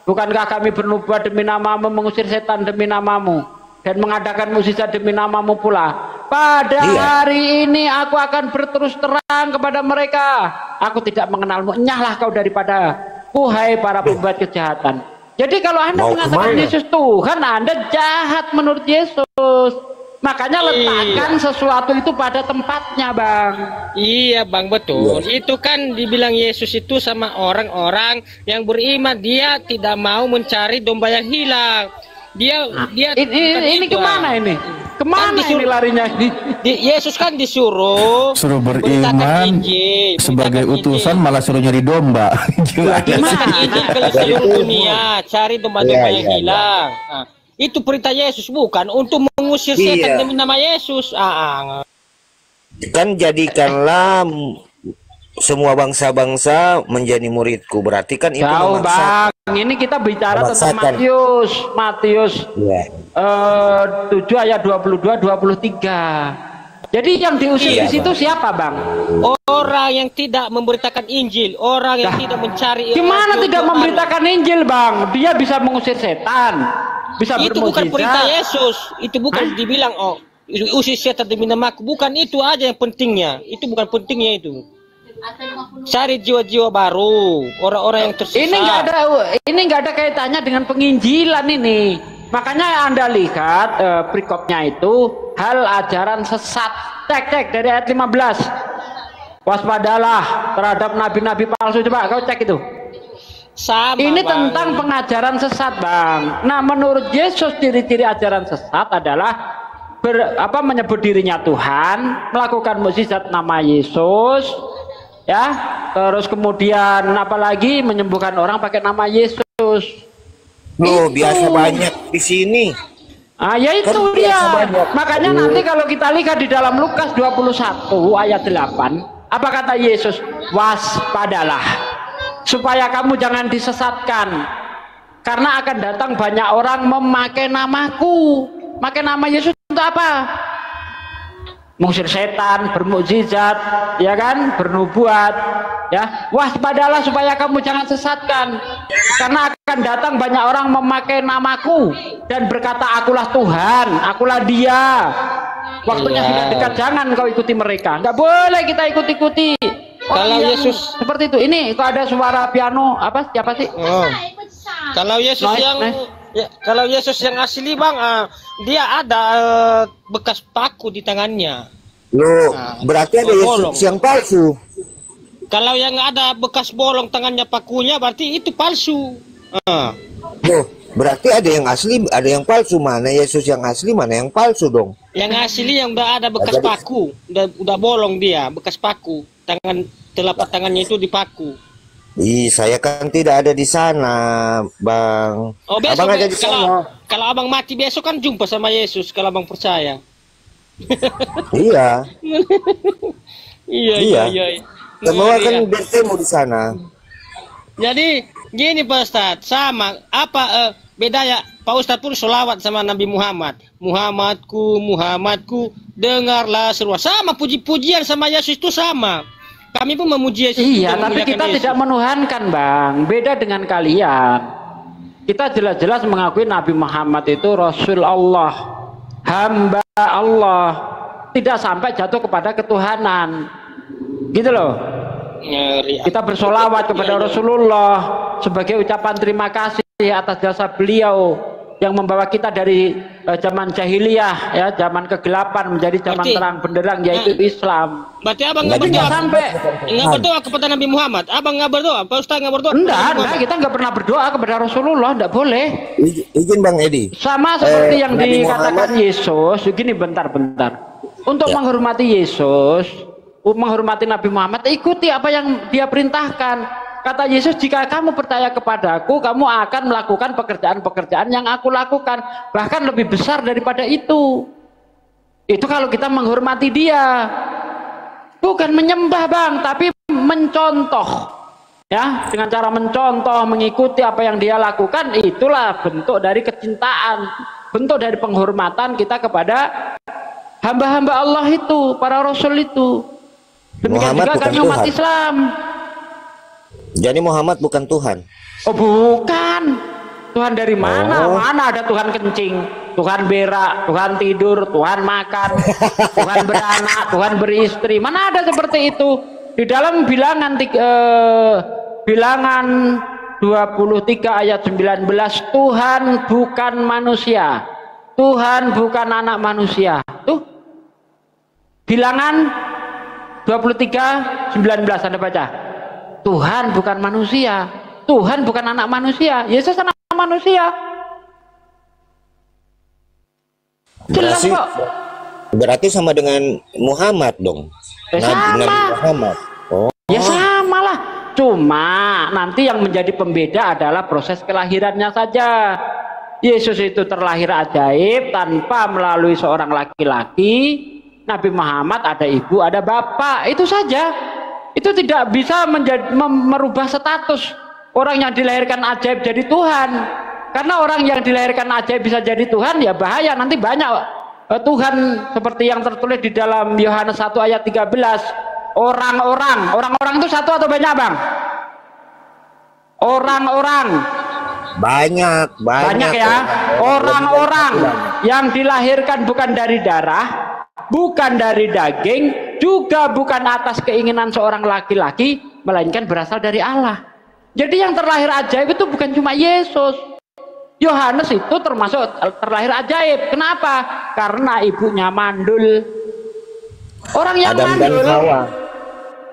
bukankah kami bernubuat demi namamu, mengusir setan demi namamu, dan mengadakan mukjizat demi namamu pula. Pada hari ini aku akan berterus terang kepada mereka, aku tidak mengenalmu, enyahlah kau daripada wahai para pembuat kejahatan. Jadi kalau Anda mengatakan Yesus Tuhan, Anda jahat menurut Yesus. Makanya letakkan sesuatu itu pada tempatnya Bang. Iya Bang, betul. Itu kan dibilang Yesus itu sama orang-orang yang beriman, Dia tidak mau mencari domba yang hilang. Dia ini kemana ini? Kemana kan ini larinya ini? Yesus kan suruh beriman sebagai utusan, malah suruh nyari domba. Gimana Injil ke seluruh dunia, cari domba-domba yang hilang. Nah, itu perintah Yesus, bukan untuk mengusir setan demi nama Yesus. Kan jadikanlah semua bangsa-bangsa menjadi muridku, berarti kan itu Bang, ini kita bicara tentang Matius 7 ayat 22-23. Jadi yang diusir di situ siapa Bang? Orang yang tidak memberitakan Injil, orang yang tidak mencari. Gimana tidak memberitakan Injil Bang? Dia bisa mengusir setan, bisa itu bukan perintah Yesus. Itu bukan dibilang usir setan demi namaku, bukan itu aja yang pentingnya. Itu bukan pentingnya itu. Cari jiwa-jiwa baru, orang-orang yang tersesat. Ini nggak ada kaitannya dengan penginjilan ini. Makanya Anda lihat perikopnya itu hal ajaran sesat. Cek dari ayat 15. Waspadalah terhadap nabi-nabi palsu. Coba kau cek itu. Sama, Ini Bang. tentang pengajaran sesat, Bang. Nah, menurut Yesus ciri-ciri ajaran sesat adalah menyebut dirinya Tuhan, melakukan mukjizat nama Yesus, ya. Terus kemudian apalagi menyembuhkan orang pakai nama Yesus. Loh, biasa banyak di sini. Ah, ya itu Kan dia. biasa banyak. Makanya nanti kalau kita lihat di dalam Lukas 21 ayat 8, apa kata Yesus? Waspadalah, supaya kamu jangan disesatkan. Karena akan datang banyak orang memakai namaku. Pakai nama Yesus untuk apa? Mengusir setan, bermukjizat, ya kan? Bernubuat, ya. Waspadalah supaya kamu jangan sesatkan. Karena akan datang banyak orang memakai namaku dan berkata, akulah Tuhan, akulah Dia. Waktunya sudah dekat, jangan kau ikuti mereka. Nggak boleh kita ikuti-ikuti. Kalau Yesus seperti itu. Ini kok ada suara piano apa? Siapa sih? Oh. Kalau Yesus kalau Yesus yang asli, Bang, dia ada bekas paku di tangannya. Loh, berarti ada bolong. Yesus yang palsu. Kalau yang ada bekas bolong tangannya pakunya, berarti itu palsu. Loh, berarti ada yang asli, ada yang palsu. Mana Yesus yang asli, mana yang palsu dong? Yang asli yang udah ada bekas paku, udah bolong dia, bekas paku. Telapak tangannya itu dipaku. Ih, saya kan tidak ada di sana, Bang. Oh, besok, Abang ada di sana. Kalau abang mati besok kan jumpa sama Yesus kalau abang percaya. Iya. Iya. Semua kan bertemu di sana. Jadi gini Pak Ustadz, sama apa bedanya Pak Ustadz pun sholawat sama Nabi Muhammad. Muhammadku, dengarlah seruan. Sama puji-pujian sama Yesus itu sama. Kami pun memuji Yesus. Iya, tapi kita Yesus. tidak menuhankan, Bang. Beda dengan kalian. Kita jelas-jelas mengakui Nabi Muhammad itu Rasul Allah, hamba Allah, tidak sampai jatuh kepada ketuhanan. Gitu loh. Kita bersolawat kepada Rasulullah sebagai ucapan terima kasih atas jasa beliau yang membawa kita dari zaman jahiliyah, ya, zaman kegelapan menjadi zaman terang benderang, yaitu Islam. Berarti abang nggak berdoa kepada Nabi Muhammad? Abang nggak berdoa? Pak Ustaz nggak berdoa? Enggak, kita nggak pernah berdoa kepada Rasulullah, enggak boleh. Izin Bang Edi. Sama seperti yang Nabi dikatakan Muhammad. Yesus. Gini, bentar. Untuk menghormati Yesus, menghormati Nabi Muhammad, ikuti apa yang dia perintahkan. Kata Yesus, jika kamu percaya kepadaku, kamu akan melakukan pekerjaan-pekerjaan yang aku lakukan, bahkan lebih besar daripada itu. Itu kalau kita menghormati dia, bukan menyembah, Bang, tapi mencontoh, ya, dengan cara mencontoh, mengikuti apa yang dia lakukan. Itulah bentuk dari kecintaan, bentuk dari penghormatan kita kepada hamba-hamba Allah itu, para Rasul itu. Demikian Muhammad juga kami umat Tuhan. Islam. Jadi Muhammad bukan Tuhan. Oh, bukan. Tuhan dari mana? Mana ada Tuhan kencing, Tuhan berak, Tuhan tidur, Tuhan makan, Tuhan beranak, Tuhan beristri. Mana ada seperti itu? Di dalam bilangan 23 ayat 19, Tuhan bukan manusia. Tuhan bukan anak manusia. Tuh. Bilangan 23 19 Anda baca. Tuhan bukan manusia, Tuhan bukan anak manusia, Yesus anak manusia. Jelas kok. Berarti sama dengan Muhammad dong. Sama. Nabi Muhammad. Oh. Ya sama lah. Cuma nanti yang menjadi pembeda adalah proses kelahirannya saja. Yesus itu terlahir ajaib tanpa melalui seorang laki-laki. Nabi Muhammad ada ibu, ada bapak, itu saja. Itu tidak bisa merubah status orang yang dilahirkan ajaib jadi Tuhan. Karena orang yang dilahirkan ajaib bisa jadi Tuhan, ya bahaya. Nanti banyak Tuhan seperti yang tertulis di dalam Yohanes 1 ayat 13. Orang-orang itu satu atau banyak, Bang? Orang-orang banyak ya. Orang-orang yang dilahirkan bukan dari darah, bukan dari daging, juga bukan atas keinginan seorang laki-laki, melainkan berasal dari Allah. Jadi yang terlahir ajaib itu bukan cuma Yesus. Yohanes itu termasuk terlahir ajaib. Kenapa? Karena ibunya mandul. Orang yang Adam dan mandul, Hawa.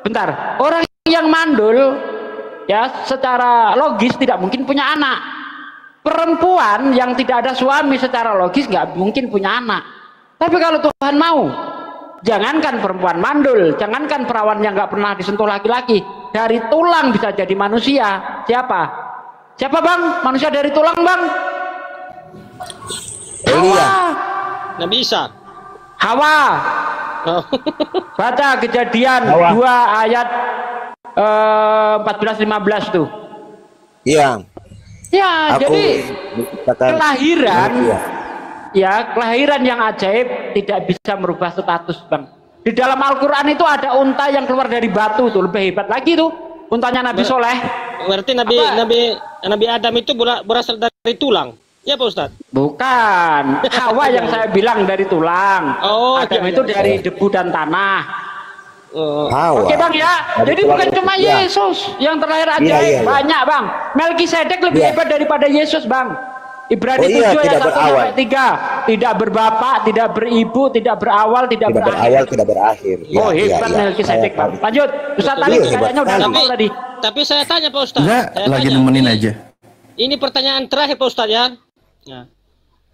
bentar, orang yang mandul ya secara logis tidak mungkin punya anak. Perempuan yang tidak ada suami secara logis nggak mungkin punya anak. Tapi kalau Tuhan mau, jangankan perempuan mandul, jangankan perawan yang nggak pernah disentuh laki-laki, dari tulang bisa jadi manusia. Siapa bang? Manusia dari tulang bang? Hawa. Nabi Isa. Hawa. Oh. Baca Kejadian 2 ayat 14-15 tuh. Iya. Ya, Aku jadi dikatakan kelahiran, manusia. ya kelahiran yang ajaib tidak bisa merubah status bang. Di dalam Al-Quran itu ada unta yang keluar dari batu tuh, lebih hebat lagi tuh. Untanya Nabi Soleh. Berarti Nabi Adam itu berasal dari tulang. Ya Pak Ustadz? Bukan. Hawa yang saya bilang dari tulang. Oh, Adam iya, itu iya. dari debu dan tanah. Hawa. Oke bang ya. Dari Jadi tulang bukan itu. cuma Ya. Yesus yang terlahir Iya, ajaib, iya, iya. banyak bang. Melkisedek lebih Iya. hebat daripada Yesus bang. Ibrani Oh iya, 7 ayat tidak 1 berawal. sampai 3. Tidak berbapak, tidak beribu, tidak berawal, tidak Tidak berakhir. berawal, tidak berakhir. Oh Ya, hebat ya, ya. Melkisedek Saya bang. tahu. Lanjut. Ustaz tadi Iya, kayaknya udah hebat ngomong tadi. Tapi saya tanya Pak Ustadz. Enggak, Saya lagi tanya. nemenin aja. Ini pertanyaan terakhir Pak Ustadz ya. Ya.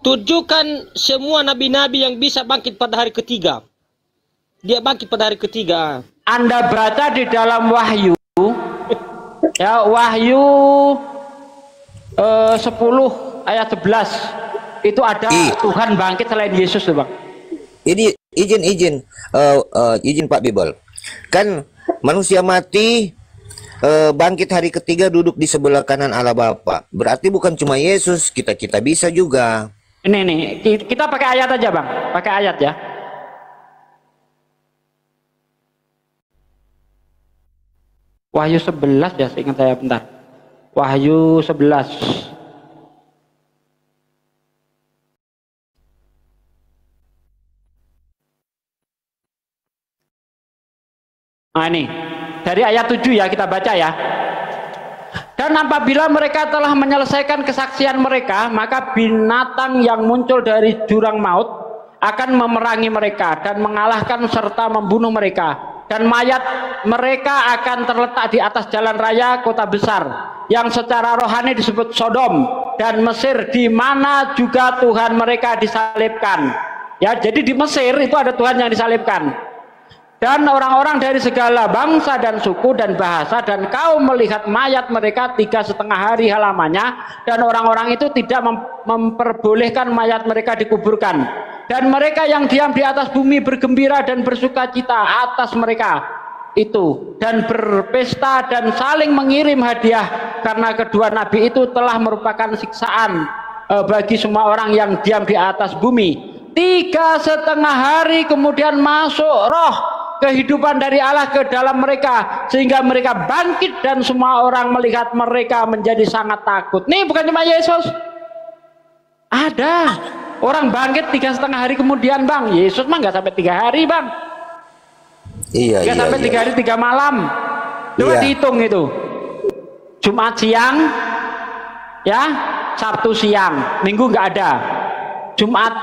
Tunjukkan semua nabi-nabi yang bisa bangkit pada hari ketiga. Dia bangkit pada hari ketiga. Anda baca di dalam Wahyu, ya Wahyu 10 ayat 11 itu ada Tuhan bangkit selain Yesus tuh bang. Ini izin Pak Bibel. Kan manusia mati bangkit hari ketiga duduk di sebelah kanan Allah Bapa. Berarti bukan cuma Yesus, kita bisa juga. Ini nih kita pakai ayat aja bang, pakai ayat ya. Wahyu 11 ya, seingat saya bentar. Wahyu 11. Nah ini dari ayat 7 ya, kita baca ya. Dan apabila mereka telah menyelesaikan kesaksian mereka, maka binatang yang muncul dari jurang maut akan memerangi mereka dan mengalahkan serta membunuh mereka. Dan mayat mereka akan terletak di atas jalan raya kota besar yang secara rohani disebut Sodom dan Mesir, di mana juga Tuhan mereka disalibkan. Ya, jadi di Mesir itu ada Tuhan yang disalibkan. Dan orang-orang dari segala bangsa dan suku dan bahasa dan kaum melihat mayat mereka 3,5 hari halamannya, dan orang-orang itu tidak memperbolehkan mayat mereka dikuburkan. Dan mereka yang diam di atas bumi bergembira dan bersuka cita atas mereka itu, dan berpesta dan saling mengirim hadiah, karena kedua nabi itu telah merupakan siksaan bagi semua orang yang diam di atas bumi. 3,5 hari kemudian masuk roh kehidupan dari Allah ke dalam mereka, sehingga mereka bangkit dan semua orang melihat mereka menjadi sangat takut. Nih bukan cuma Yesus, ada orang bangkit 3,5 hari kemudian bang. Yesus mah nggak sampai 3 hari bang. Iya, Nggak iya, sampai 3 hari 3 malam. Coba Iya. dihitung itu. Jumat siang, ya, Sabtu siang, Minggu nggak ada. Jumat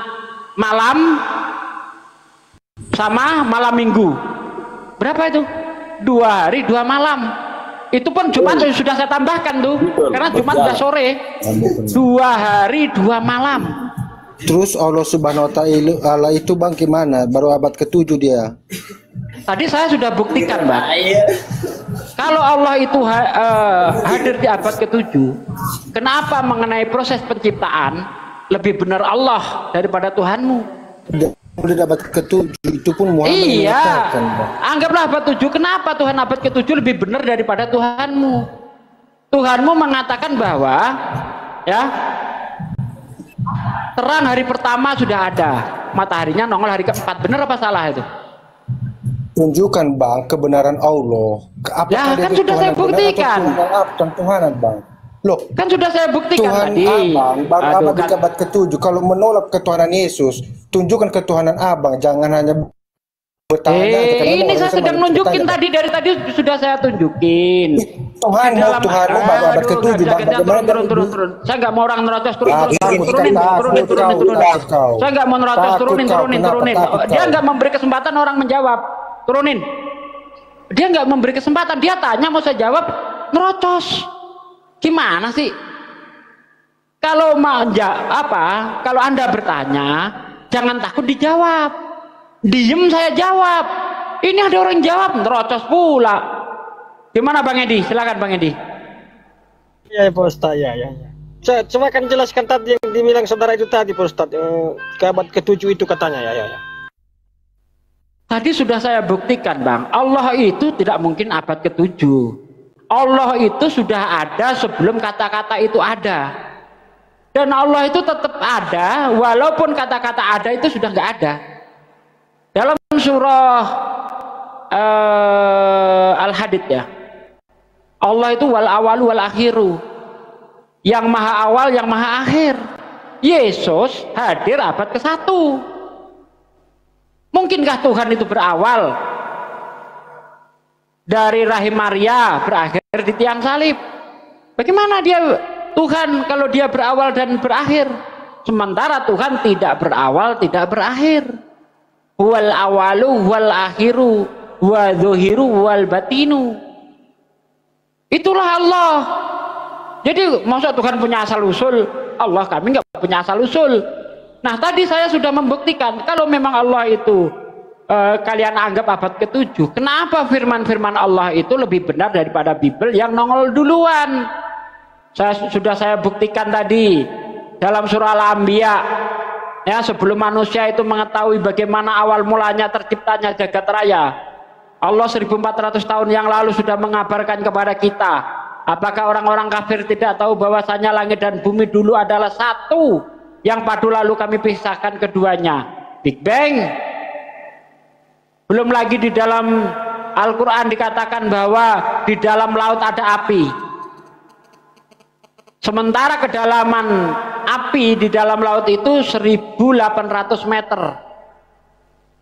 malam sama malam Minggu. Berapa itu? 2 hari 2 malam. Itu pun Jumat sudah saya tambahkan tuh, karena Jumat udah sore. 2 hari 2 malam. Terus Allah Subhanahu wa Ta'ala itu bang gimana? Baru abad ke-7 dia. Tadi saya sudah buktikan bang. Kalau Allah itu hadir di abad ke-7, kenapa mengenai proses penciptaan lebih benar Allah daripada Tuhanmu? Udah abad ke-7 itu pun Muhammad Iya, mengatakan, Bang. anggaplah abad 7. Kenapa Tuhan abad ke-7 lebih benar daripada Tuhanmu? Tuhanmu mengatakan bahwa ya, terang hari pertama sudah ada, mataharinya nongol hari keempat. Benar apa salah itu? Tunjukkan bang kebenaran Allah. Apakah Ya, dia kan itu sudah Tuhan saya yang benar buktikan. atau Tuhanan bang? Loh, Kan sudah saya buktikan Tuhan tadi. abang baru Aduh, abad di abad ke-7. Kalau menolak ketuhanan Yesus, tunjukkan ketuhanan abang. Jangan hanya bertanya. Ini saya sedang nunjukin tadi, dari tadi sudah saya tunjukin. Tuhanmu baru abad ke-7 bang. Bagaimana Turun. Saya nggak mau orang nerocos, turunin. kau. Saya nggak mau nerocos, Takut turunin. kau. Kenapa takut Dia kau? nggak memberi kesempatan orang menjawab. Turunin. Dia nggak memberi kesempatan. Dia tanya mau saya jawab, Nerocos. Gimana sih? Kalau kalau Anda bertanya, jangan takut dijawab. Diem saya jawab. Ini ada orang jawab, nerocos pula. Gimana Bang Edi? Silakan Bang Edi. Ya Pak Ustaz, ya. Saya cuma akan jelaskan tadi yang dibilang saudara itu tadi Pak Ustaz, ke abad ke-7 itu katanya ya. Tadi sudah saya buktikan Bang, Allah itu tidak mungkin abad ke-7. Allah itu sudah ada sebelum kata-kata itu ada. Dan Allah itu tetap ada walaupun kata-kata ada itu sudah nggak ada. Dalam surah Al-Hadid ya, Allah itu wal awalu wal akhiru, yang maha awal yang maha akhir. Yesus hadir abad ke-1. Mungkinkah Tuhan itu berawal dari rahim Maria berakhir di tiang salib? Bagaimana dia Tuhan kalau dia berawal dan berakhir? Sementara Tuhan tidak berawal tidak berakhir. Wal awalu wal akhiru wa dzuhiru wal batinu. Itulah Allah. Jadi masa Tuhan punya asal usul? Allah kami nggak punya asal usul. Nah tadi saya sudah membuktikan kalau memang Allah itu kalian anggap abad ke-7, kenapa firman-firman Allah itu lebih benar daripada Bible yang nongol duluan? Sudah saya buktikan tadi dalam surah Al-Anbiya ya, sebelum manusia itu mengetahui bagaimana awal mulanya terciptanya jagat raya, Allah 1400 tahun yang lalu sudah mengabarkan kepada kita. Apakah orang-orang kafir tidak tahu bahwasanya langit dan bumi dulu adalah satu, yang padu lalu kami pisahkan keduanya? Big Bang. Belum lagi di dalam Al-Quran dikatakan bahwa di dalam laut ada api. Sementara kedalaman api di dalam laut itu 1800 meter.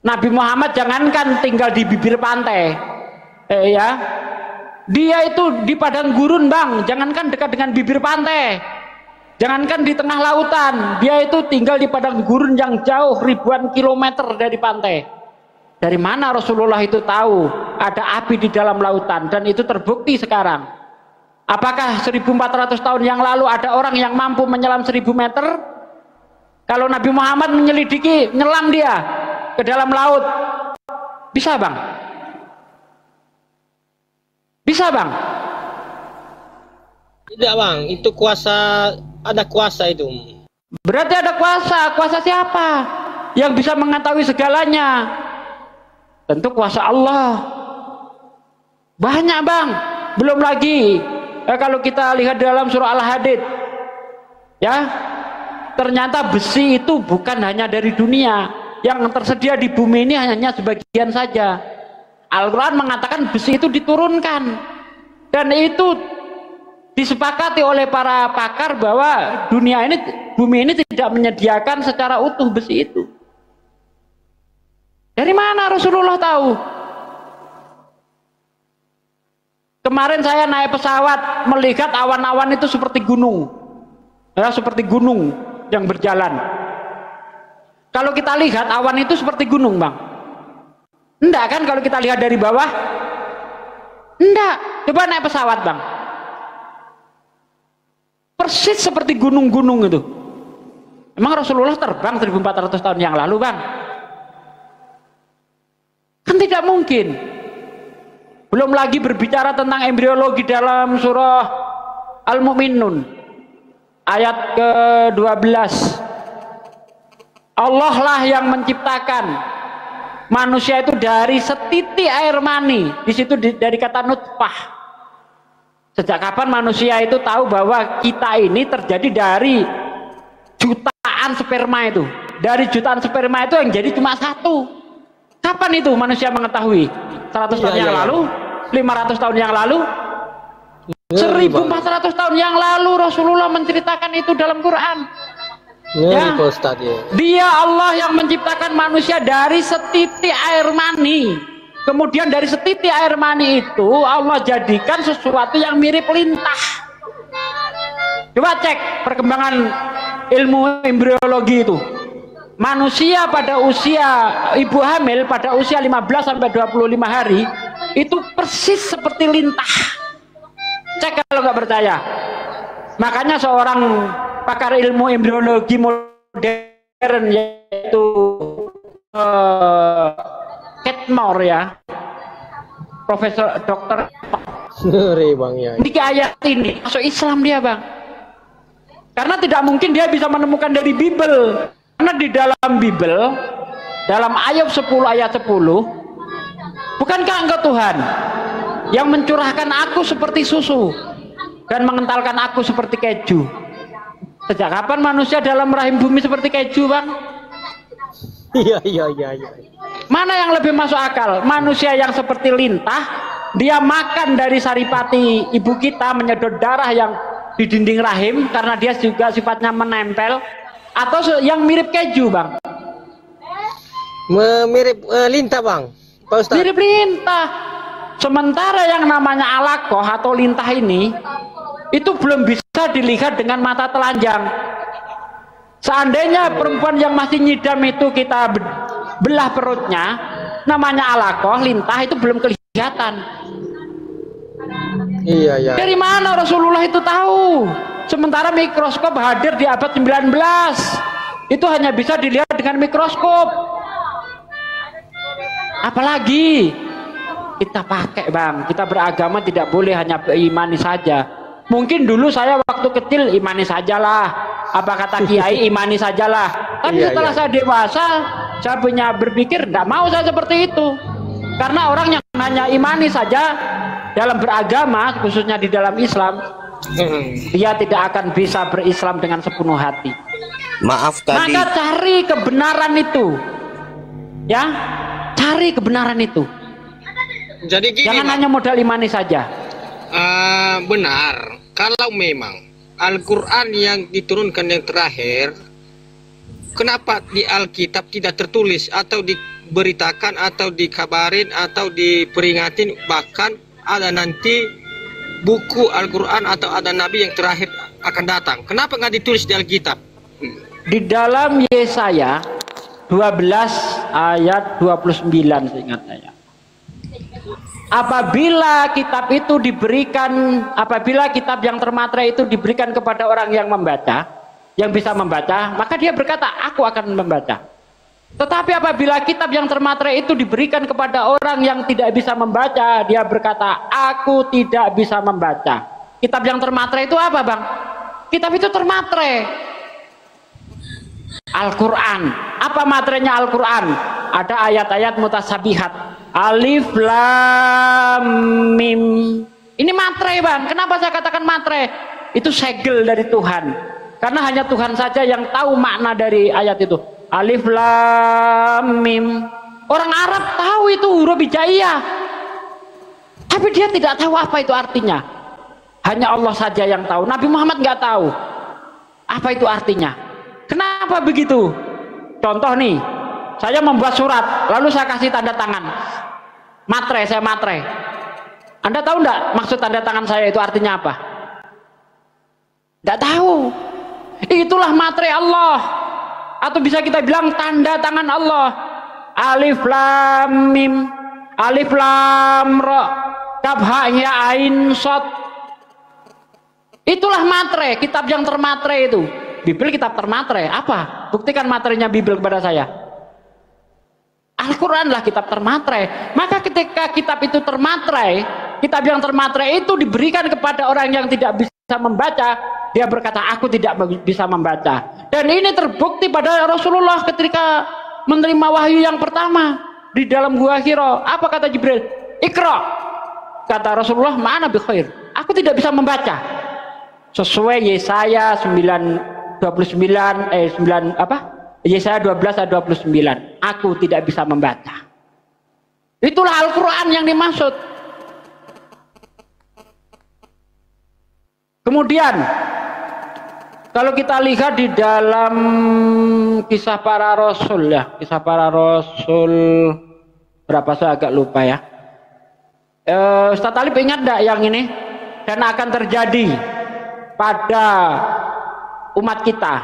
Nabi Muhammad jangankan tinggal di bibir pantai, dia itu di padang gurun Bang, jangankan dekat dengan bibir pantai, jangankan di tengah lautan, dia itu tinggal di padang gurun yang jauh ribuan kilometer dari pantai. Dari mana Rasulullah itu tahu ada api di dalam lautan? Dan itu terbukti sekarang. Apakah 1400 tahun yang lalu ada orang yang mampu menyelam 1000 meter? Kalau Nabi Muhammad menyelidiki, nyelam dia ke dalam laut, bisa Bang? Bisa Bang? Tidak Bang, itu ada kuasa itu. Berarti ada kuasa siapa? Yang bisa mengetahui segalanya? Tentu kuasa Allah. Banyak Bang. Belum lagi kalau kita lihat dalam surah Al-Hadid ya, ternyata besi itu bukan hanya dari dunia, yang tersedia di bumi ini hanya sebagian saja. Al-Quran mengatakan besi itu diturunkan, dan itu disepakati oleh para pakar bahwa bumi ini tidak menyediakan secara utuh besi itu. Dari mana Rasulullah tahu? Kemarin saya naik pesawat melihat awan-awan itu seperti gunung, ya, seperti gunung yang berjalan. Kalau kita lihat awan itu seperti gunung Bang, enggak kan? Kalau kita lihat dari bawah, enggak. Coba naik pesawat Bang, persis seperti gunung-gunung itu. Emang Rasulullah terbang 1400 tahun yang lalu Bang? Kan tidak mungkin. Belum lagi berbicara tentang embriologi dalam surah Al-Mu'minun ayat ke-12. Allah lah yang menciptakan manusia itu dari setitik air mani. Di situ dari kata nutfah. Sejak kapan manusia itu tahu bahwa kita ini terjadi dari jutaan sperma itu? Dari jutaan sperma itu yang jadi cuma satu. Kapan itu manusia mengetahui? 100 tahun yang lalu? 500 tahun yang lalu? 1400 tahun yang lalu Rasulullah menceritakan itu dalam Quran. Ya. Dia Allah yang menciptakan manusia dari setitik air mani. Kemudian dari setitik air mani itu Allah jadikan sesuatu yang mirip lintah. Coba cek perkembangan ilmu embriologi itu. Manusia pada usia ibu hamil pada usia 15 sampai 25 hari itu persis seperti lintah. kalau nggak percaya. Makanya seorang pakar ilmu embriologi modern yaitu Ketmore ya, Profesor Dokter Ngeri bang ya. di ayat ini masuk Islam dia bang. Karena tidak mungkin dia bisa menemukan dari Bible. Karena di dalam Bible, dalam ayat 10 ayat 10, bukankah engkau Tuhan yang mencurahkan aku seperti susu dan mengentalkan aku seperti keju? Sejak kapan manusia dalam rahim bumi seperti keju bang? Iya. Mana yang lebih masuk akal? Manusia yang seperti lintah, dia makan dari saripati ibu kita, menyedot darah yang di dinding rahim karena dia juga sifatnya menempel, atau yang mirip keju bang? Mirip lintah bang, Pak Ustaz. Mirip lintah. Sementara yang namanya alakoh atau lintah ini itu belum bisa dilihat dengan mata telanjang. Seandainya perempuan yang masih nyidam itu kita belah perutnya, namanya alakoh, lintah, itu belum kelihatan. Iya. Dari mana Rasulullah itu tahu? Sementara mikroskop hadir di abad 19. Itu hanya bisa dilihat dengan mikroskop. Apalagi kita pakai bang, kita beragama tidak boleh hanya berimani saja. Mungkin dulu saya waktu kecil imani sajalah, apa kata kiai imani sajalah. Tapi setelah saya dewasa, saya punya berpikir tidak mau saya seperti itu. Karena orang yang hanya imani saja dalam beragama, khususnya di dalam Islam, dia tidak akan bisa berislam dengan sepenuh hati. Maaf tadi. Maka cari kebenaran itu, ya, cari kebenaran itu. Jadi gini, jangan hanya modal imani saja. Benar, kalau memang Al-Quran yang diturunkan yang terakhir, kenapa di Alkitab tidak tertulis atau diberitakan atau dikabarin atau diperingatin, bahkan ada nanti buku Al-Quran atau ada Nabi yang terakhir akan datang? Kenapa nggak ditulis di Alkitab? Di dalam Yesaya 12 ayat 29 seingat saya. Apabila kitab itu diberikan, apabila kitab yang termatra itu diberikan kepada orang yang membaca, yang bisa membaca, maka dia berkata, aku akan membaca. Tetapi apabila kitab yang termatra itu diberikan kepada orang yang tidak bisa membaca, dia berkata, aku tidak bisa membaca. Kitab yang termatra itu apa bang? Kitab itu termatre. Al-Quran. Apa materainya Al-Quran? Ada ayat-ayat mutasabihat. Alif lam mim. Ini matre bang. Kenapa saya katakan matre? Itu segel dari Tuhan. Karena hanya Tuhan saja yang tahu makna dari ayat itu. Alif lam mim. Orang Arab tahu itu huruf hijaiyah, tapi dia tidak tahu apa itu artinya. Hanya Allah saja yang tahu. Nabi Muhammad nggak tahu apa itu artinya. Kenapa begitu? Contoh nih, saya membuat surat, lalu saya kasih tanda tangan. Matre, saya matre. Anda tahu enggak maksud tanda tangan saya itu artinya apa? Enggak tahu. Itulah matre Allah. Atau bisa kita bilang tanda tangan Allah. Alif lam mim, alif lam ra, kaf ha ya ain shad. Itulah matre, kitab yang termatre itu. Bible kitab termatre. Apa? Buktikan materinya Bible kepada saya. Al-Quran lah kitab termatre. Maka ketika kitab itu termatre, kitab yang termatre itu diberikan kepada orang yang tidak bisa membaca, dia berkata, aku tidak bisa membaca. Dan ini terbukti pada Rasulullah ketika menerima wahyu yang pertama di dalam gua Hira. Apa kata Jibril? Iqra. Kata Rasulullah, ma'ana bi khair. Aku tidak bisa membaca. Sesuai Yesaya 9 Yesaya 12 ayat 29. Aku tidak bisa membaca. Itulah Al-Quran yang dimaksud. Kemudian kalau kita lihat di dalam kisah para rasul ya, kisah para rasul berapa saya agak lupa ya. Ustaz Talib ingat enggak yang ini? Dan akan terjadi pada umat kita,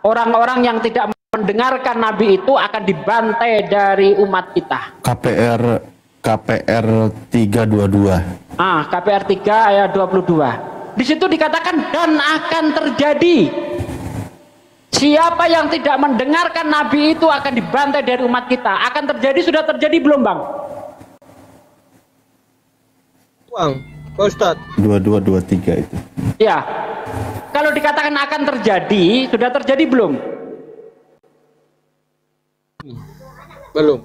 orang-orang yang tidak mendengarkan Nabi itu akan dibantai dari umat kita. KPR 322. KPR 3 ayat 22. Di situ dikatakan dan akan terjadi. Siapa yang tidak mendengarkan Nabi itu akan dibantai dari umat kita. Akan terjadi, sudah terjadi belum Bang? Bang, Pak Ustadz. 2223 itu. Ya. Kalau dikatakan akan terjadi, sudah terjadi belum? Belum.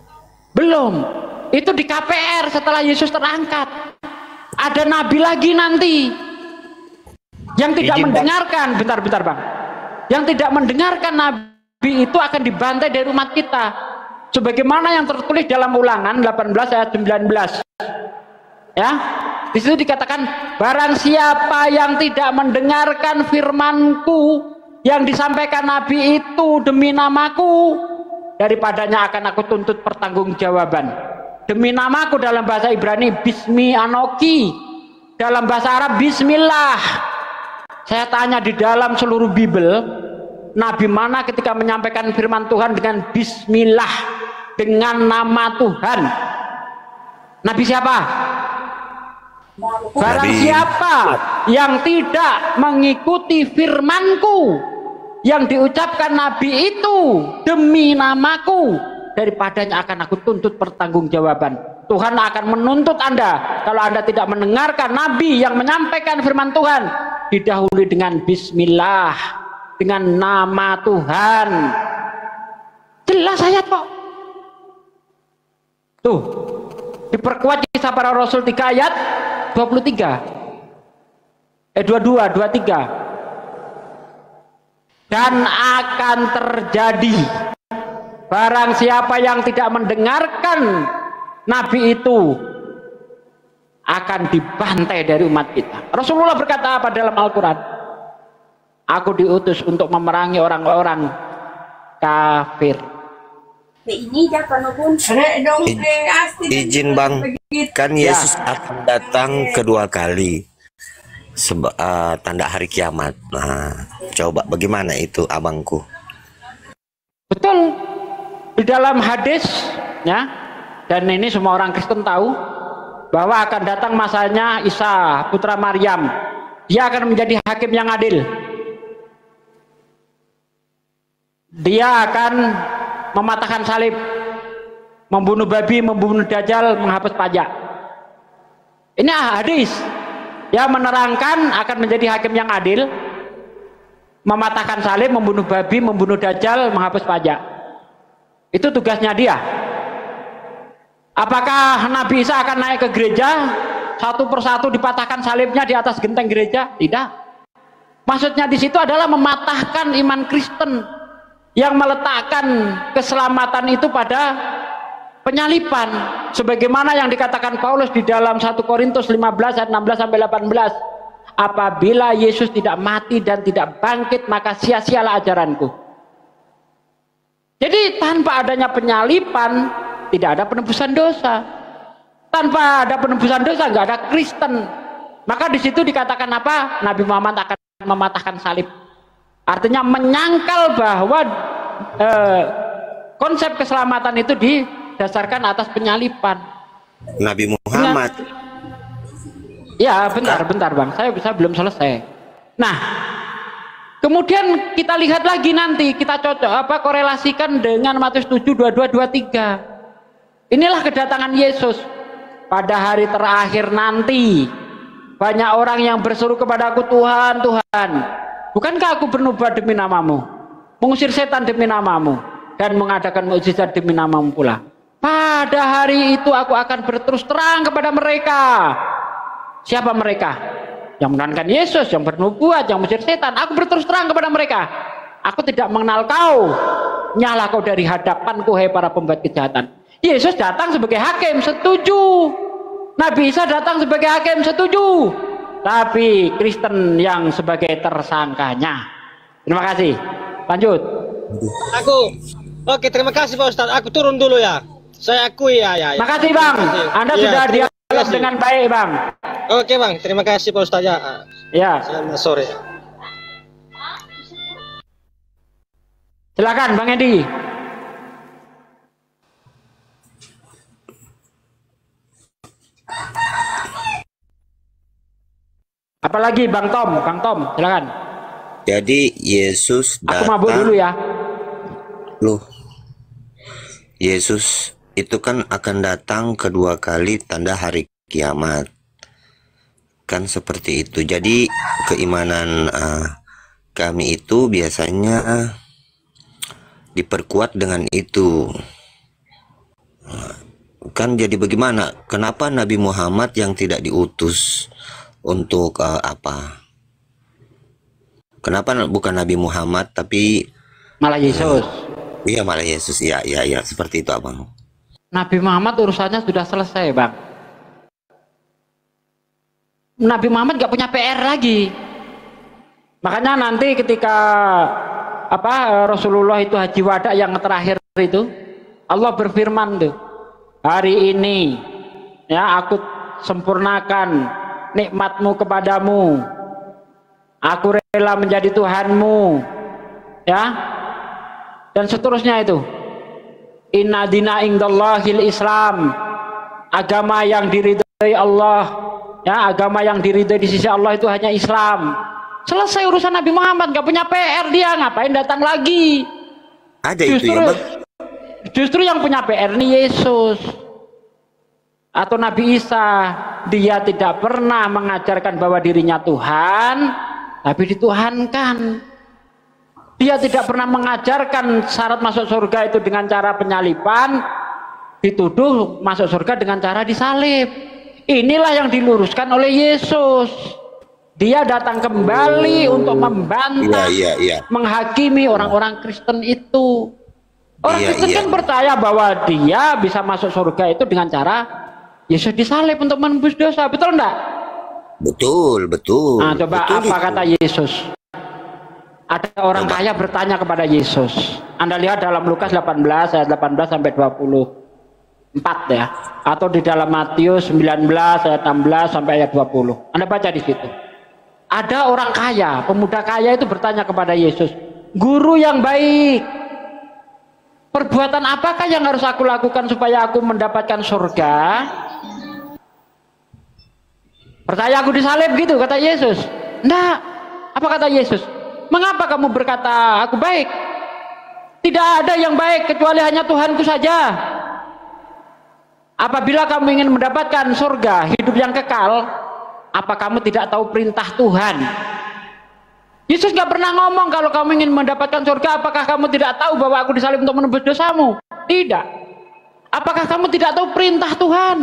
Belum. Itu di KPR setelah Yesus terangkat. Ada nabi lagi nanti yang tidak mendengarkan. Bentar Bang. Yang tidak mendengarkan nabi itu akan dibantai dari umat kita. Sebagaimana yang tertulis dalam Ulangan 18 ayat 19. Ya. Di situ dikatakan barang siapa yang tidak mendengarkan firmanku yang disampaikan nabi itu demi namaku, daripadanya akan aku tuntut pertanggungjawaban. Demi namaku dalam bahasa Ibrani bismi anoki, dalam bahasa Arab bismillah. Saya tanya di dalam seluruh Bible, nabi mana ketika menyampaikan firman Tuhan dengan bismillah, dengan nama Tuhan? Nabi siapa? Barang siapa yang tidak mengikuti firmanku yang diucapkan nabi itu demi namaku, daripadanya akan aku tuntut pertanggungjawaban. Tuhan akan menuntut Anda kalau Anda tidak mendengarkan nabi yang menyampaikan firman Tuhan didahului dengan bismillah, dengan nama Tuhan. Jelas ayat kok. Tuh, diperkuat kisah para rasul 3 ayat 23. 23. Dan akan terjadi barang siapa yang tidak mendengarkan nabi itu akan dibantai dari umat kita. Rasulullah berkata apa dalam Al-Quran? Aku diutus untuk memerangi orang-orang kafir. Izin Bang, kan Yesus akan datang kedua kali, tanda hari kiamat. Nah, coba bagaimana itu abangku? Betul, di dalam hadis ya, dan ini semua orang Kristen tahu bahwa akan datang masanya Isa putra Maryam. Dia akan menjadi hakim yang adil. Dia akan mematahkan salib, membunuh babi, membunuh dajjal, menghapus pajak. Ini hadis yang menerangkan akan menjadi hakim yang adil, mematahkan salib, membunuh babi, membunuh dajjal, menghapus pajak. Itu tugasnya dia. Apakah Nabi Isa akan naik ke gereja satu persatu dipatahkan salibnya di atas genteng gereja? Tidak. Maksudnya di situ adalah mematahkan iman Kristen yang meletakkan keselamatan itu pada penyalipan, sebagaimana yang dikatakan Paulus di dalam 1 Korintus 15 ayat 16 sampai 18. Apabila Yesus tidak mati dan tidak bangkit, maka sia-sialah ajaranku. Jadi tanpa adanya penyalipan tidak ada penebusan dosa. Tanpa ada penebusan dosa nggak ada Kristen. Maka di situ dikatakan apa? Nabi Muhammad akan mematahkan salib. Artinya menyangkal bahwa konsep keselamatan itu didasarkan atas penyalipan. Nabi Muhammad. Ya, bentar Bang. Saya belum selesai. Nah, kemudian kita lihat lagi nanti, kita korelasikan dengan Matius 7 22 23. Inilah kedatangan Yesus pada hari terakhir nanti. Banyak orang yang berseru kepadaku, Tuhan, Tuhan, bukankah aku bernubuat demi namamu, mengusir setan demi namamu, dan mengadakan mukjizat demi namamu pula? Pada hari itu aku akan berterus terang kepada mereka. Siapa mereka? Yang mengenalkan Yesus, yang bernubuat, yang mengusir setan. Aku berterus terang kepada mereka. Aku tidak mengenal kau. Nyala kau dari hadapanku, hai para pembuat kejahatan. Yesus datang sebagai hakim, setuju. Nabi Isa datang sebagai hakim, setuju. Tapi Kristen yang sebagai tersangkanya. Terima kasih. Lanjut. Oke, terima kasih Pak Ustadz. Aku turun dulu ya. Saya akui ya. Makasih Bang. Anda sudah dialog dengan baik Bang. Oke Bang, terima kasih Pak Ustadz ya. Ya. Selamat sore. Silakan Bang Edi. Apalagi Bang Tom, silakan. Jadi Yesus Aku mabuk datang. dulu ya. Loh, Yesus itu kan akan datang kedua kali tanda hari kiamat. Kan seperti itu. Jadi keimanan kami itu biasanya diperkuat dengan itu. Kan jadi bagaimana? Kenapa Nabi Muhammad yang tidak diutus untuk apa? Kenapa bukan Nabi Muhammad tapi Malah Yesus. iya malah Yesus? Iya, seperti itu, Abang. Nabi Muhammad urusannya sudah selesai, Bang. Nabi Muhammad gak punya PR lagi. Makanya nanti ketika Rasulullah itu haji wada yang terakhir itu, Allah berfirman tuh, hari ini ya aku sempurnakan nikmatmu kepadamu, aku rela menjadi Tuhanmu, ya, dan seterusnya itu. Inna dina indallahil Islam, agama yang diridhai Allah, ya, agama yang diridhai di sisi Allah itu hanya Islam. Selesai urusan Nabi Muhammad, gak punya PR dia, ngapain datang lagi? Ada itu ya, Bang. Justru yang punya PR nih Yesus atau Nabi Isa. Dia tidak pernah mengajarkan bahwa dirinya Tuhan, tapi dituhankan. Dia tidak pernah mengajarkan syarat masuk surga itu dengan cara penyalipan, dituduh masuk surga dengan cara disalib. Inilah yang diluruskan oleh Yesus. Dia datang kembali untuk membantah, menghakimi orang-orang Kristen itu. Orang Kristen kan percaya bahwa dia bisa masuk surga itu dengan cara Yesus disalib untuk menembus dosa. Betul enggak? Betul. Nah, coba betul apa itu. kata Yesus? Ada orang kaya bertanya kepada Yesus. Anda lihat dalam Lukas 18 ayat 18 sampai 24 ya. Atau di dalam Matius 19 ayat 16 sampai ayat 20. Anda baca di situ. Ada orang kaya, pemuda kaya itu bertanya kepada Yesus, "Guru yang baik, perbuatan apakah yang harus aku lakukan supaya aku mendapatkan surga?" Percaya aku disalib gitu, kata Yesus. Enggak. Apa kata Yesus? Mengapa kamu berkata aku baik? Tidak ada yang baik kecuali hanya Tuhanku saja. Apabila kamu ingin mendapatkan surga, hidup yang kekal, apa kamu tidak tahu perintah Tuhan? Yesus gak pernah ngomong kalau kamu ingin mendapatkan surga, apakah kamu tidak tahu bahwa aku disalib untuk menebus dosamu? Tidak. Apakah kamu tidak tahu perintah Tuhan?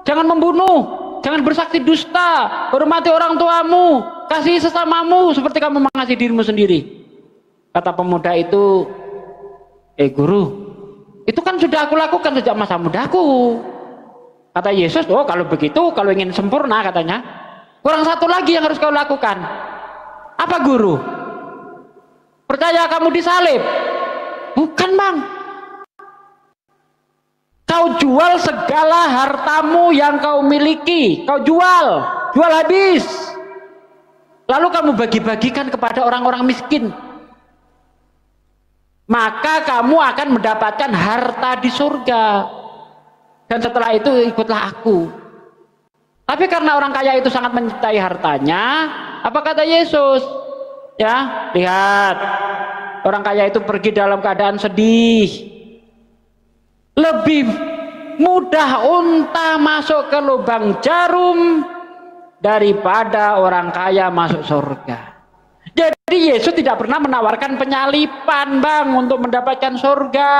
Jangan membunuh, jangan bersaksi dusta, hormati orang tuamu, kasihi sesamamu seperti kamu mengasihi dirimu sendiri. Kata pemuda itu, guru, itu kan sudah aku lakukan sejak masa mudaku. Kata Yesus, oh kalau begitu, kalau ingin sempurna katanya, kurang satu lagi yang harus kau lakukan. Apa guru? Percaya kamu disalib? Bukan, Bang. Kau jual segala hartamu yang kau miliki, kau jual habis. Lalu kamu bagi-bagikan kepada orang-orang miskin. Maka kamu akan mendapatkan harta di surga. Dan setelah itu ikutlah aku. Tapi karena orang kaya itu sangat mencintai hartanya, apa kata Yesus? Ya, lihat. Orang kaya itu pergi dalam keadaan sedih. Lebih mudah unta masuk ke lubang jarum daripada orang kaya masuk surga. Jadi Yesus tidak pernah menawarkan penyalipan, Bang, untuk mendapatkan surga.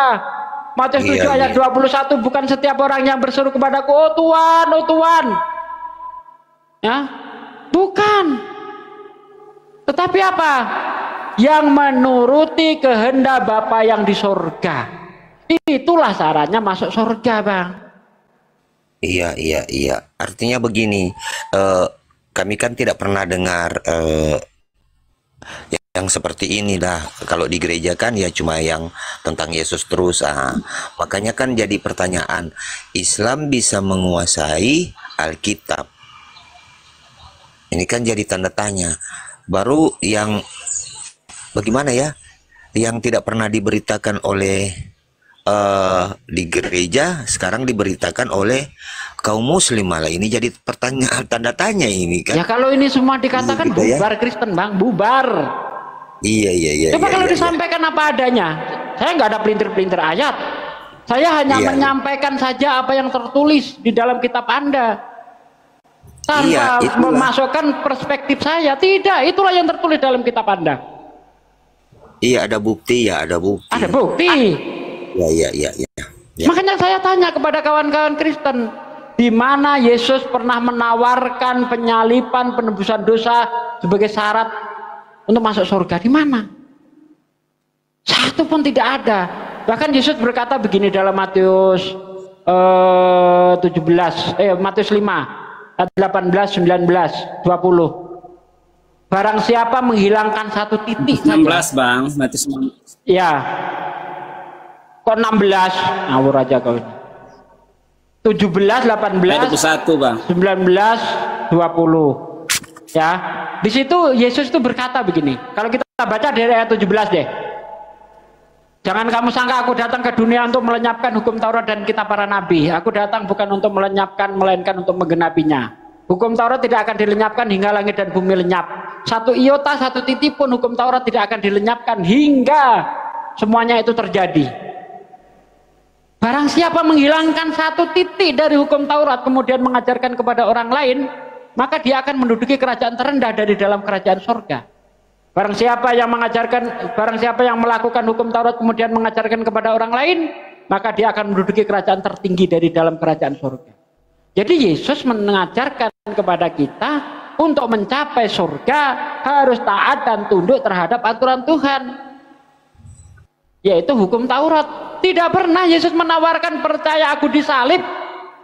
Matius 7 ayat 21, bukan setiap orang yang berseru kepadaku, oh Tuhan, ya, bukan. Tetapi apa? Yang menuruti kehendak Bapa yang di surga. Itulah syaratnya masuk surga, Bang. Iya. Artinya begini, kami kan tidak pernah dengar yang seperti ini dah. Kalau di gereja kan ya cuma yang tentang Yesus terus. Makanya kan jadi pertanyaan, Islam bisa menguasai Alkitab? Ini kan jadi tanda tanya. Baru yang bagaimana ya? Yang tidak pernah diberitakan oleh di gereja sekarang diberitakan oleh kaum muslim, malah ini jadi pertanyaan tanda tanya ini kan. Ya kalau ini semua dikatakan Gitu ya. bubar Kristen Bang, bubar. Iya. Coba iya, kalau iya. disampaikan apa adanya. Saya nggak ada pelintir-pelintir ayat. Saya hanya Iya. menyampaikan saja apa yang tertulis di dalam kitab Anda. Tanpa Iya, itulah. memasukkan perspektif saya. Tidak, itulah yang tertulis dalam kitab Anda. Iya, ada bukti ya, ada bukti. Ada bukti. Iya. Ya. Makanya saya tanya kepada kawan-kawan Kristen, di mana Yesus pernah menawarkan penyalipan, penebusan dosa sebagai syarat untuk masuk surga? Di mana? Satu pun tidak ada. Bahkan Yesus berkata begini dalam Matius 5 ayat 18, 19, 20. Barang siapa menghilangkan satu titik 16 Bang, Matius 16. ya. Kok 16? Ngawur aja kau. 17, 18, 21 Bang. 19, 20. Ya. Di situ Yesus itu berkata begini. Kalau kita baca dari ayat 17 deh. Jangan kamu sangka aku datang ke dunia untuk melenyapkan hukum Taurat dan kitab para nabi. Aku datang bukan untuk melenyapkan, melainkan untuk menggenapinya. Hukum Taurat tidak akan dilenyapkan hingga langit dan bumi lenyap. Satu iota, satu titik pun hukum Taurat tidak akan dilenyapkan hingga semuanya itu terjadi. Barang siapa menghilangkan satu titik dari hukum Taurat kemudian mengajarkan kepada orang lain, maka dia akan menduduki kerajaan terendah dari dalam kerajaan surga. Barang siapa yang melakukan hukum Taurat kemudian mengajarkan kepada orang lain, maka dia akan menduduki kerajaan tertinggi dari dalam kerajaan surga. Jadi Yesus mengajarkan kepada kita untuk mencapai surga harus taat dan tunduk terhadap aturan Tuhan, yaitu hukum Taurat. Tidak pernah Yesus menawarkan percaya aku disalib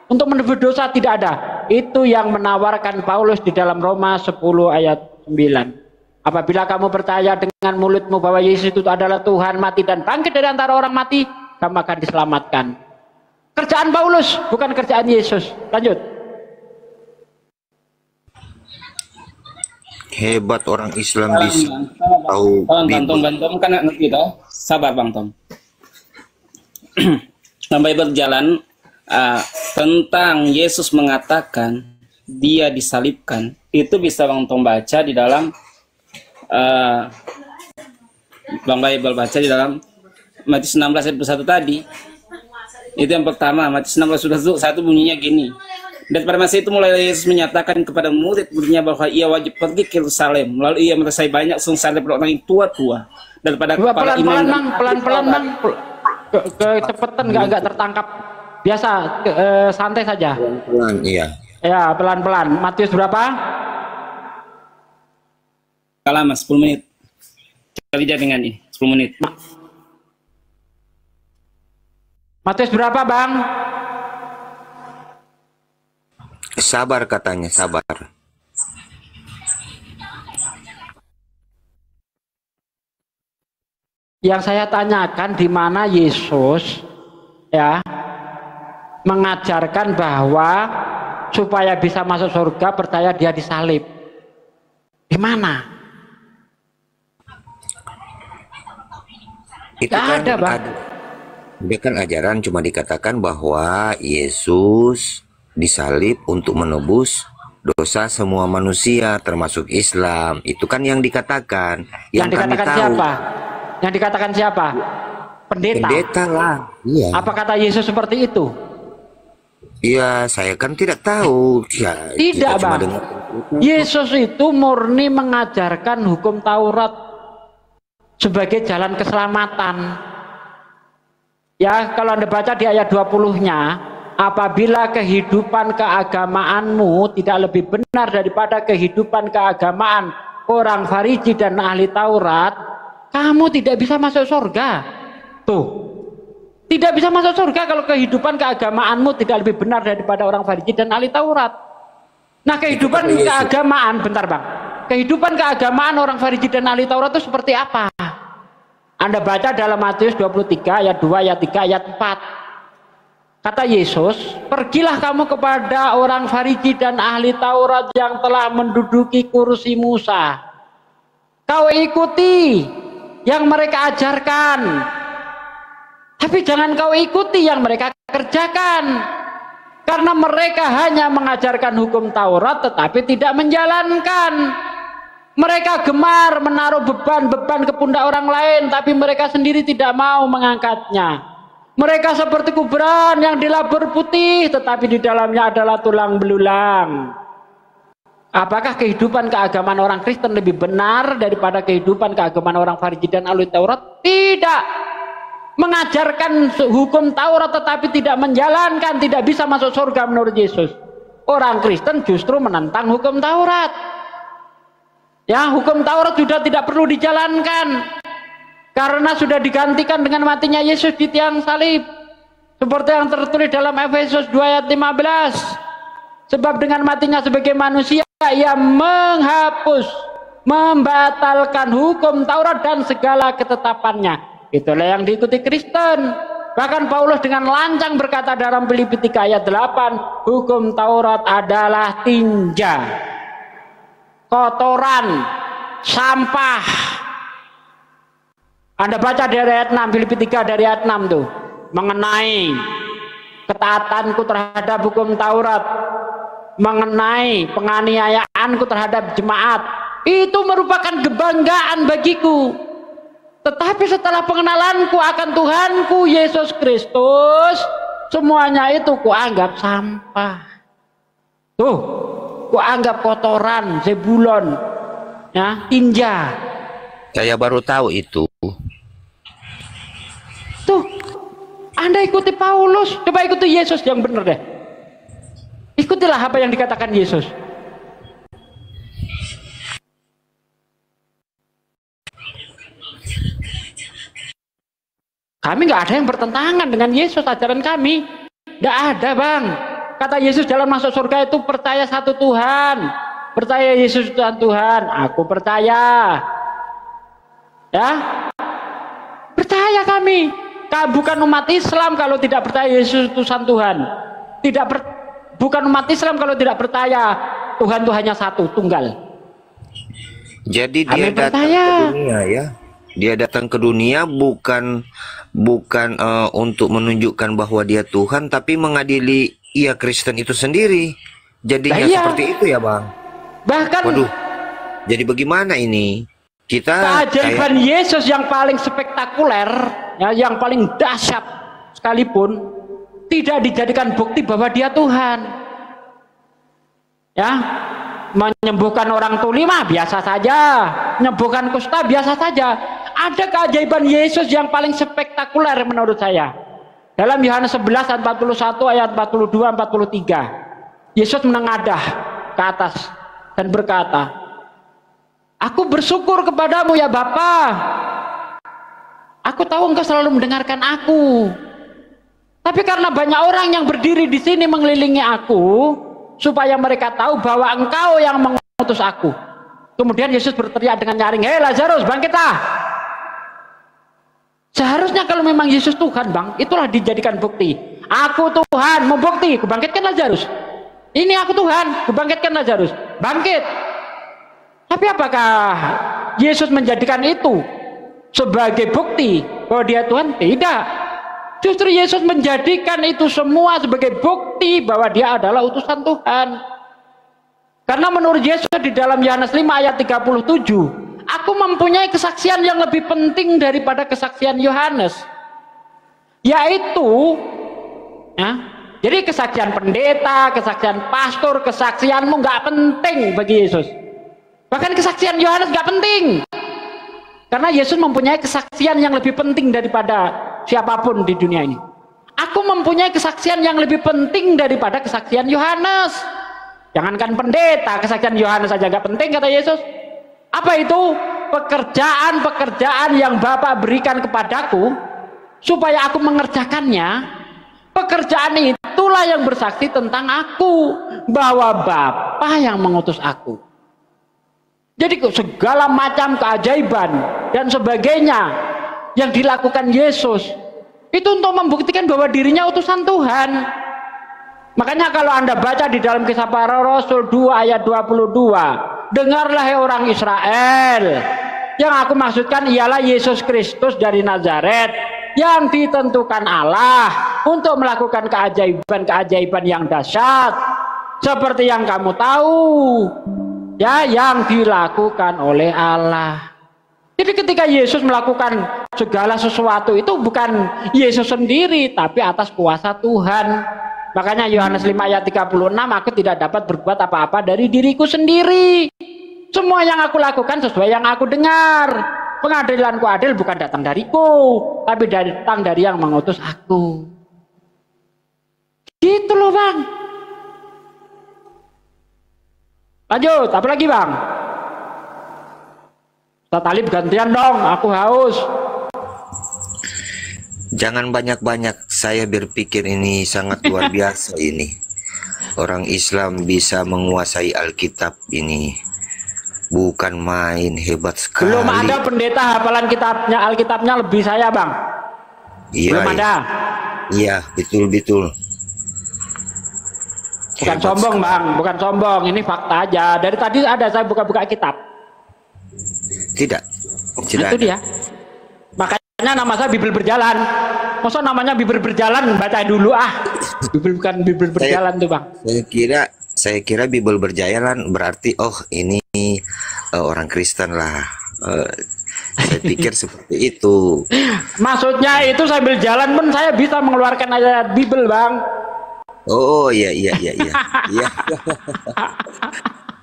untuk menebus dosa, tidak ada. Itu yang menawarkan Paulus di dalam Roma 10 ayat 9. Apabila kamu percaya dengan mulutmu bahwa Yesus itu adalah Tuhan, mati dan bangkit dari antara orang mati, kamu akan diselamatkan. Kerjaan Paulus, bukan kerjaan Yesus. Lanjut. Hebat orang Islam di tahu Bang Tom kan ngerti toh? Sabar Bang Tom. Sampai berjalan tentang Yesus mengatakan dia disalibkan, itu bisa Bang Tom baca di dalam Bang Bible baca di dalam Matius 16 ayat 1 tadi. Itu yang pertama. Matius 16 sudah 1 bunyinya gini. Dan pada masa itu mulai Yesus menyatakan kepada murid-muridnya bahwa ia wajib pergi ke Yerusalem. Lalu ia meresai banyak sungsar daripada orang yang tua-tua, daripada kepala imam. Pelan-pelan Bang. Kecepatan nggak tertangkap. Biasa, santai saja. Pelan-pelan, iya. Ya, pelan-pelan. Matius berapa? Kalah mas, 10 menit. Kali aja dengan ini, 10 menit. Matius berapa Bang? Sabar katanya, sabar. Yang saya tanyakan di mana Yesus ya mengajarkan bahwa supaya bisa masuk surga percaya dia disalib. Di mana? Itu Gak kan ada, Bang. Dia kan ajaran cuma dikatakan bahwa Yesus disalib untuk menebus dosa semua manusia termasuk Islam. Itu kan yang dikatakan. Yang kami dikatakan tahu. siapa? Yang dikatakan siapa? Pendeta. Pendeta lah. Iya. Apa kata Yesus seperti itu? Iya, saya kan tidak tahu. Ya, Tidak, kita cuma Bang. dengar. Yesus itu murni mengajarkan hukum Taurat sebagai jalan keselamatan. Ya, kalau Anda baca di ayat 20-nya, apabila kehidupan keagamaanmu tidak lebih benar daripada kehidupan keagamaan orang Farisi dan ahli Taurat, kamu tidak bisa masuk surga. Tuh, tidak bisa masuk surga kalau kehidupan keagamaanmu tidak lebih benar daripada orang Farisi dan ahli Taurat. Nah, kehidupan keagamaan, bentar Bang, kehidupan keagamaan orang Farisi dan ahli Taurat itu seperti apa? Anda baca dalam Matius 23 ayat 2, ayat 3, ayat 4. Kata Yesus, pergilah kamu kepada orang Farisi dan ahli Taurat yang telah menduduki kursi Musa. Kau ikuti yang mereka ajarkan. Tapi jangan kau ikuti yang mereka kerjakan. Karena mereka hanya mengajarkan hukum Taurat tetapi tidak menjalankan. Mereka gemar menaruh beban-beban ke pundak orang lain, tapi mereka sendiri tidak mau mengangkatnya. Mereka seperti kuburan yang dilabur putih, tetapi di dalamnya adalah tulang belulang. Apakah kehidupan keagamaan orang Kristen lebih benar daripada kehidupan keagamaan orang Farisi dan Ahli Taurat? Tidak. Mengajarkan hukum Taurat tetapi tidak menjalankan, tidak bisa masuk surga menurut Yesus. Orang Kristen justru menentang hukum Taurat. Ya, hukum Taurat sudah tidak perlu dijalankan karena sudah digantikan dengan matinya Yesus di tiang salib. Seperti yang tertulis dalam Efesus 2 ayat 15. Sebab dengan matinya sebagai manusia ia menghapus, membatalkan hukum Taurat dan segala ketetapannya. Itulah yang diikuti Kristen. Bahkan Paulus dengan lancang berkata dalam Filipi 3 ayat 8, hukum Taurat adalah tinja, kotoran, sampah. Anda baca dari ayat 6, Filipi 3 dari ayat 6 tuh, mengenai ketaatanku terhadap hukum Taurat, mengenai penganiayaanku terhadap jemaat, itu merupakan kebanggaan bagiku. Tetapi setelah pengenalanku akan Tuhanku Yesus Kristus, semuanya itu kuanggap sampah. Tuh, kuanggap kotoran, zebulon, ya, tinja. Saya baru tahu itu. Tuh, Anda ikuti Paulus, coba ikuti Yesus yang benar deh. Ikutilah apa yang dikatakan Yesus. Kami nggak ada yang bertentangan dengan Yesus, ajaran kami. Nggak ada, Bang. Kata Yesus dalam masuk surga itu percaya satu Tuhan. Percaya Yesus Tuhan Tuhan. Aku percaya. Ya. Percaya kami. Bukan umat Islam kalau tidak percaya Yesus Tuhan Tuhan. Bukan umat Islam kalau tidak percaya Tuhan itu hanya satu, tunggal. Jadi dia datang ke dunia ya. Dia datang ke dunia bukan untuk menunjukkan bahwa dia Tuhan, tapi mengadili Kristen itu sendiri. Jadinya seperti itu ya, Bang. Bahkan, waduh, jadi bagaimana ini? Kita keajaiban Yesus yang paling spektakuler, ya, yang paling dahsyat sekalipun tidak dijadikan bukti bahwa dia Tuhan. Ya, menyembuhkan orang tuli mah biasa saja, menyembuhkan kusta biasa saja. Ada keajaiban Yesus yang paling spektakuler menurut saya. Dalam Yohanes 11 ayat 41 ayat 42 43. Yesus menengadah ke atas dan berkata, "Aku bersyukur kepadamu ya Bapa. Aku tahu engkau selalu mendengarkan aku. Tapi karena banyak orang yang berdiri di sini mengelilingi aku, supaya mereka tahu bahwa engkau yang mengutus aku." Kemudian Yesus berteriak dengan nyaring, "Hei Lazarus, bangkitlah." Seharusnya kalau memang Yesus Tuhan, Bang, itulah dijadikan bukti. Aku Tuhan, mau bukti, kubangkitkan Lazarus. Ini aku Tuhan, kubangkitkan Lazarus. Bangkit. Tapi apakah Yesus menjadikan itu sebagai bukti bahwa dia Tuhan? Tidak. Justru Yesus menjadikan itu semua sebagai bukti bahwa dia adalah utusan Tuhan. Karena menurut Yesus di dalam Yohanes 5 ayat 37, aku mempunyai kesaksian yang lebih penting daripada kesaksian Yohanes, yaitu ya, jadi kesaksian pendeta, kesaksian pastor, kesaksianmu nggak penting bagi Yesus. Bahkan kesaksian Yohanes nggak penting, karena Yesus mempunyai kesaksian yang lebih penting daripada siapapun di dunia ini. Aku mempunyai kesaksian yang lebih penting daripada kesaksian Yohanes. Jangankan pendeta, kesaksian Yohanes saja nggak penting, kata Yesus. Apa itu? Pekerjaan-pekerjaan yang Bapa berikan kepadaku supaya aku mengerjakannya. Pekerjaan itulah yang bersaksi tentang aku, bahwa Bapa yang mengutus aku. Jadi segala macam keajaiban dan sebagainya yang dilakukan Yesus itu untuk membuktikan bahwa dirinya utusan Tuhan. Makanya kalau Anda baca di dalam Kisah Para Rasul 2 ayat 22, dengarlah hai orang Israel, yang aku maksudkan ialah Yesus Kristus dari Nazaret, yang ditentukan Allah untuk melakukan keajaiban-keajaiban yang dahsyat seperti yang kamu tahu, ya, yang dilakukan oleh Allah. Jadi ketika Yesus melakukan segala sesuatu itu bukan Yesus sendiri, tapi atas kuasa Tuhan. Makanya Yohanes 5 ayat 36, aku tidak dapat berbuat apa-apa dari diriku sendiri. Semua yang aku lakukan sesuai yang aku dengar. Pengadilanku adil bukan datang dariku, tapi datang dari yang mengutus aku. Gitu loh Bang. Lanjut, apa lagi Bang? Ustaz Talib gantian dong, aku haus. Jangan banyak-banyak, saya berpikir ini sangat luar biasa ini. Orang Islam bisa menguasai Alkitab ini. Bukan main, hebat sekali. Belum ada pendeta hafalan kitabnya, Alkitabnya lebih saya Bang. Iya, belum ada. Iya, betul-betul. Bukan sombong Bang, bukan sombong. Ini fakta aja. Dari tadi ada saya buka-buka kitab. Tidak Itu ada. dia. Makanya nama saya Bibel Berjalan. Masa namanya Bibel Berjalan, baca dulu ah. Bibel bukan Bibel Berjalan tuh Bang. Saya kira Bibel Berjalan berarti ini orang Kristen lah. Saya pikir seperti itu. Maksudnya itu sambil jalan pun saya bisa mengeluarkan ayat Bibel Bang. Oh iya. Iya.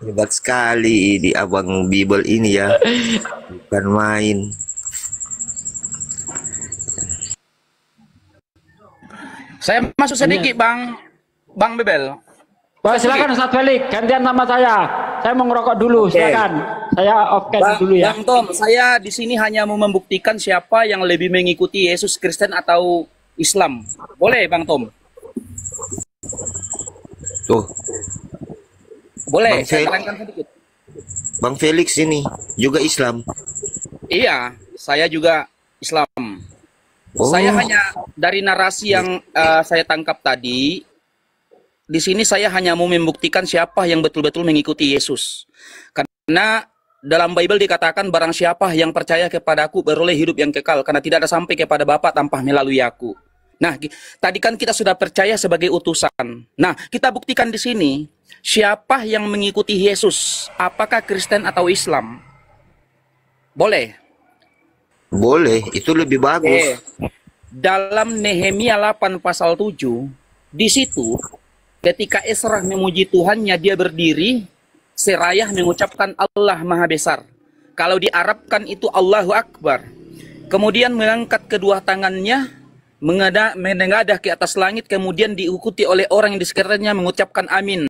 Hebat sekali di abang Bibel ini ya. Bukan main. Saya masuk sedikit Bang Bebel. Wah, silakan Ustaz Felix, gantian sama saya. Saya mau ngerokok dulu, silakan. Saya off-cam dulu ya. Bang Tom, saya di sini hanya mau membuktikan siapa yang lebih mengikuti Yesus Kristen atau Islam. Boleh Bang Tom? Tuh. Boleh, Bang saya Felix. terangkan sedikit. Bang Felix ini juga Islam. Iya, saya juga Islam. Oh. Saya hanya dari narasi yang saya tangkap tadi, di sini saya hanya mau membuktikan siapa yang betul-betul mengikuti Yesus. Karena dalam Bible dikatakan barang siapa yang percaya kepadaku beroleh hidup yang kekal, karena tidak ada sampai kepada Bapa tanpa melalui aku. Nah, tadi kan kita sudah percaya sebagai utusan. Nah, kita buktikan di sini siapa yang mengikuti Yesus, apakah Kristen atau Islam? Boleh? Boleh, itu lebih bagus. Dalam Nehemia 8 pasal 7, di situ ketika Esra memuji Tuhannya, dia berdiri, serayah mengucapkan Allah Maha Besar. Kalau diarabkan itu Allahu Akbar. Kemudian mengangkat kedua tangannya, menengadah ke atas langit, kemudian diikuti oleh orang yang di sekitarnya mengucapkan amin.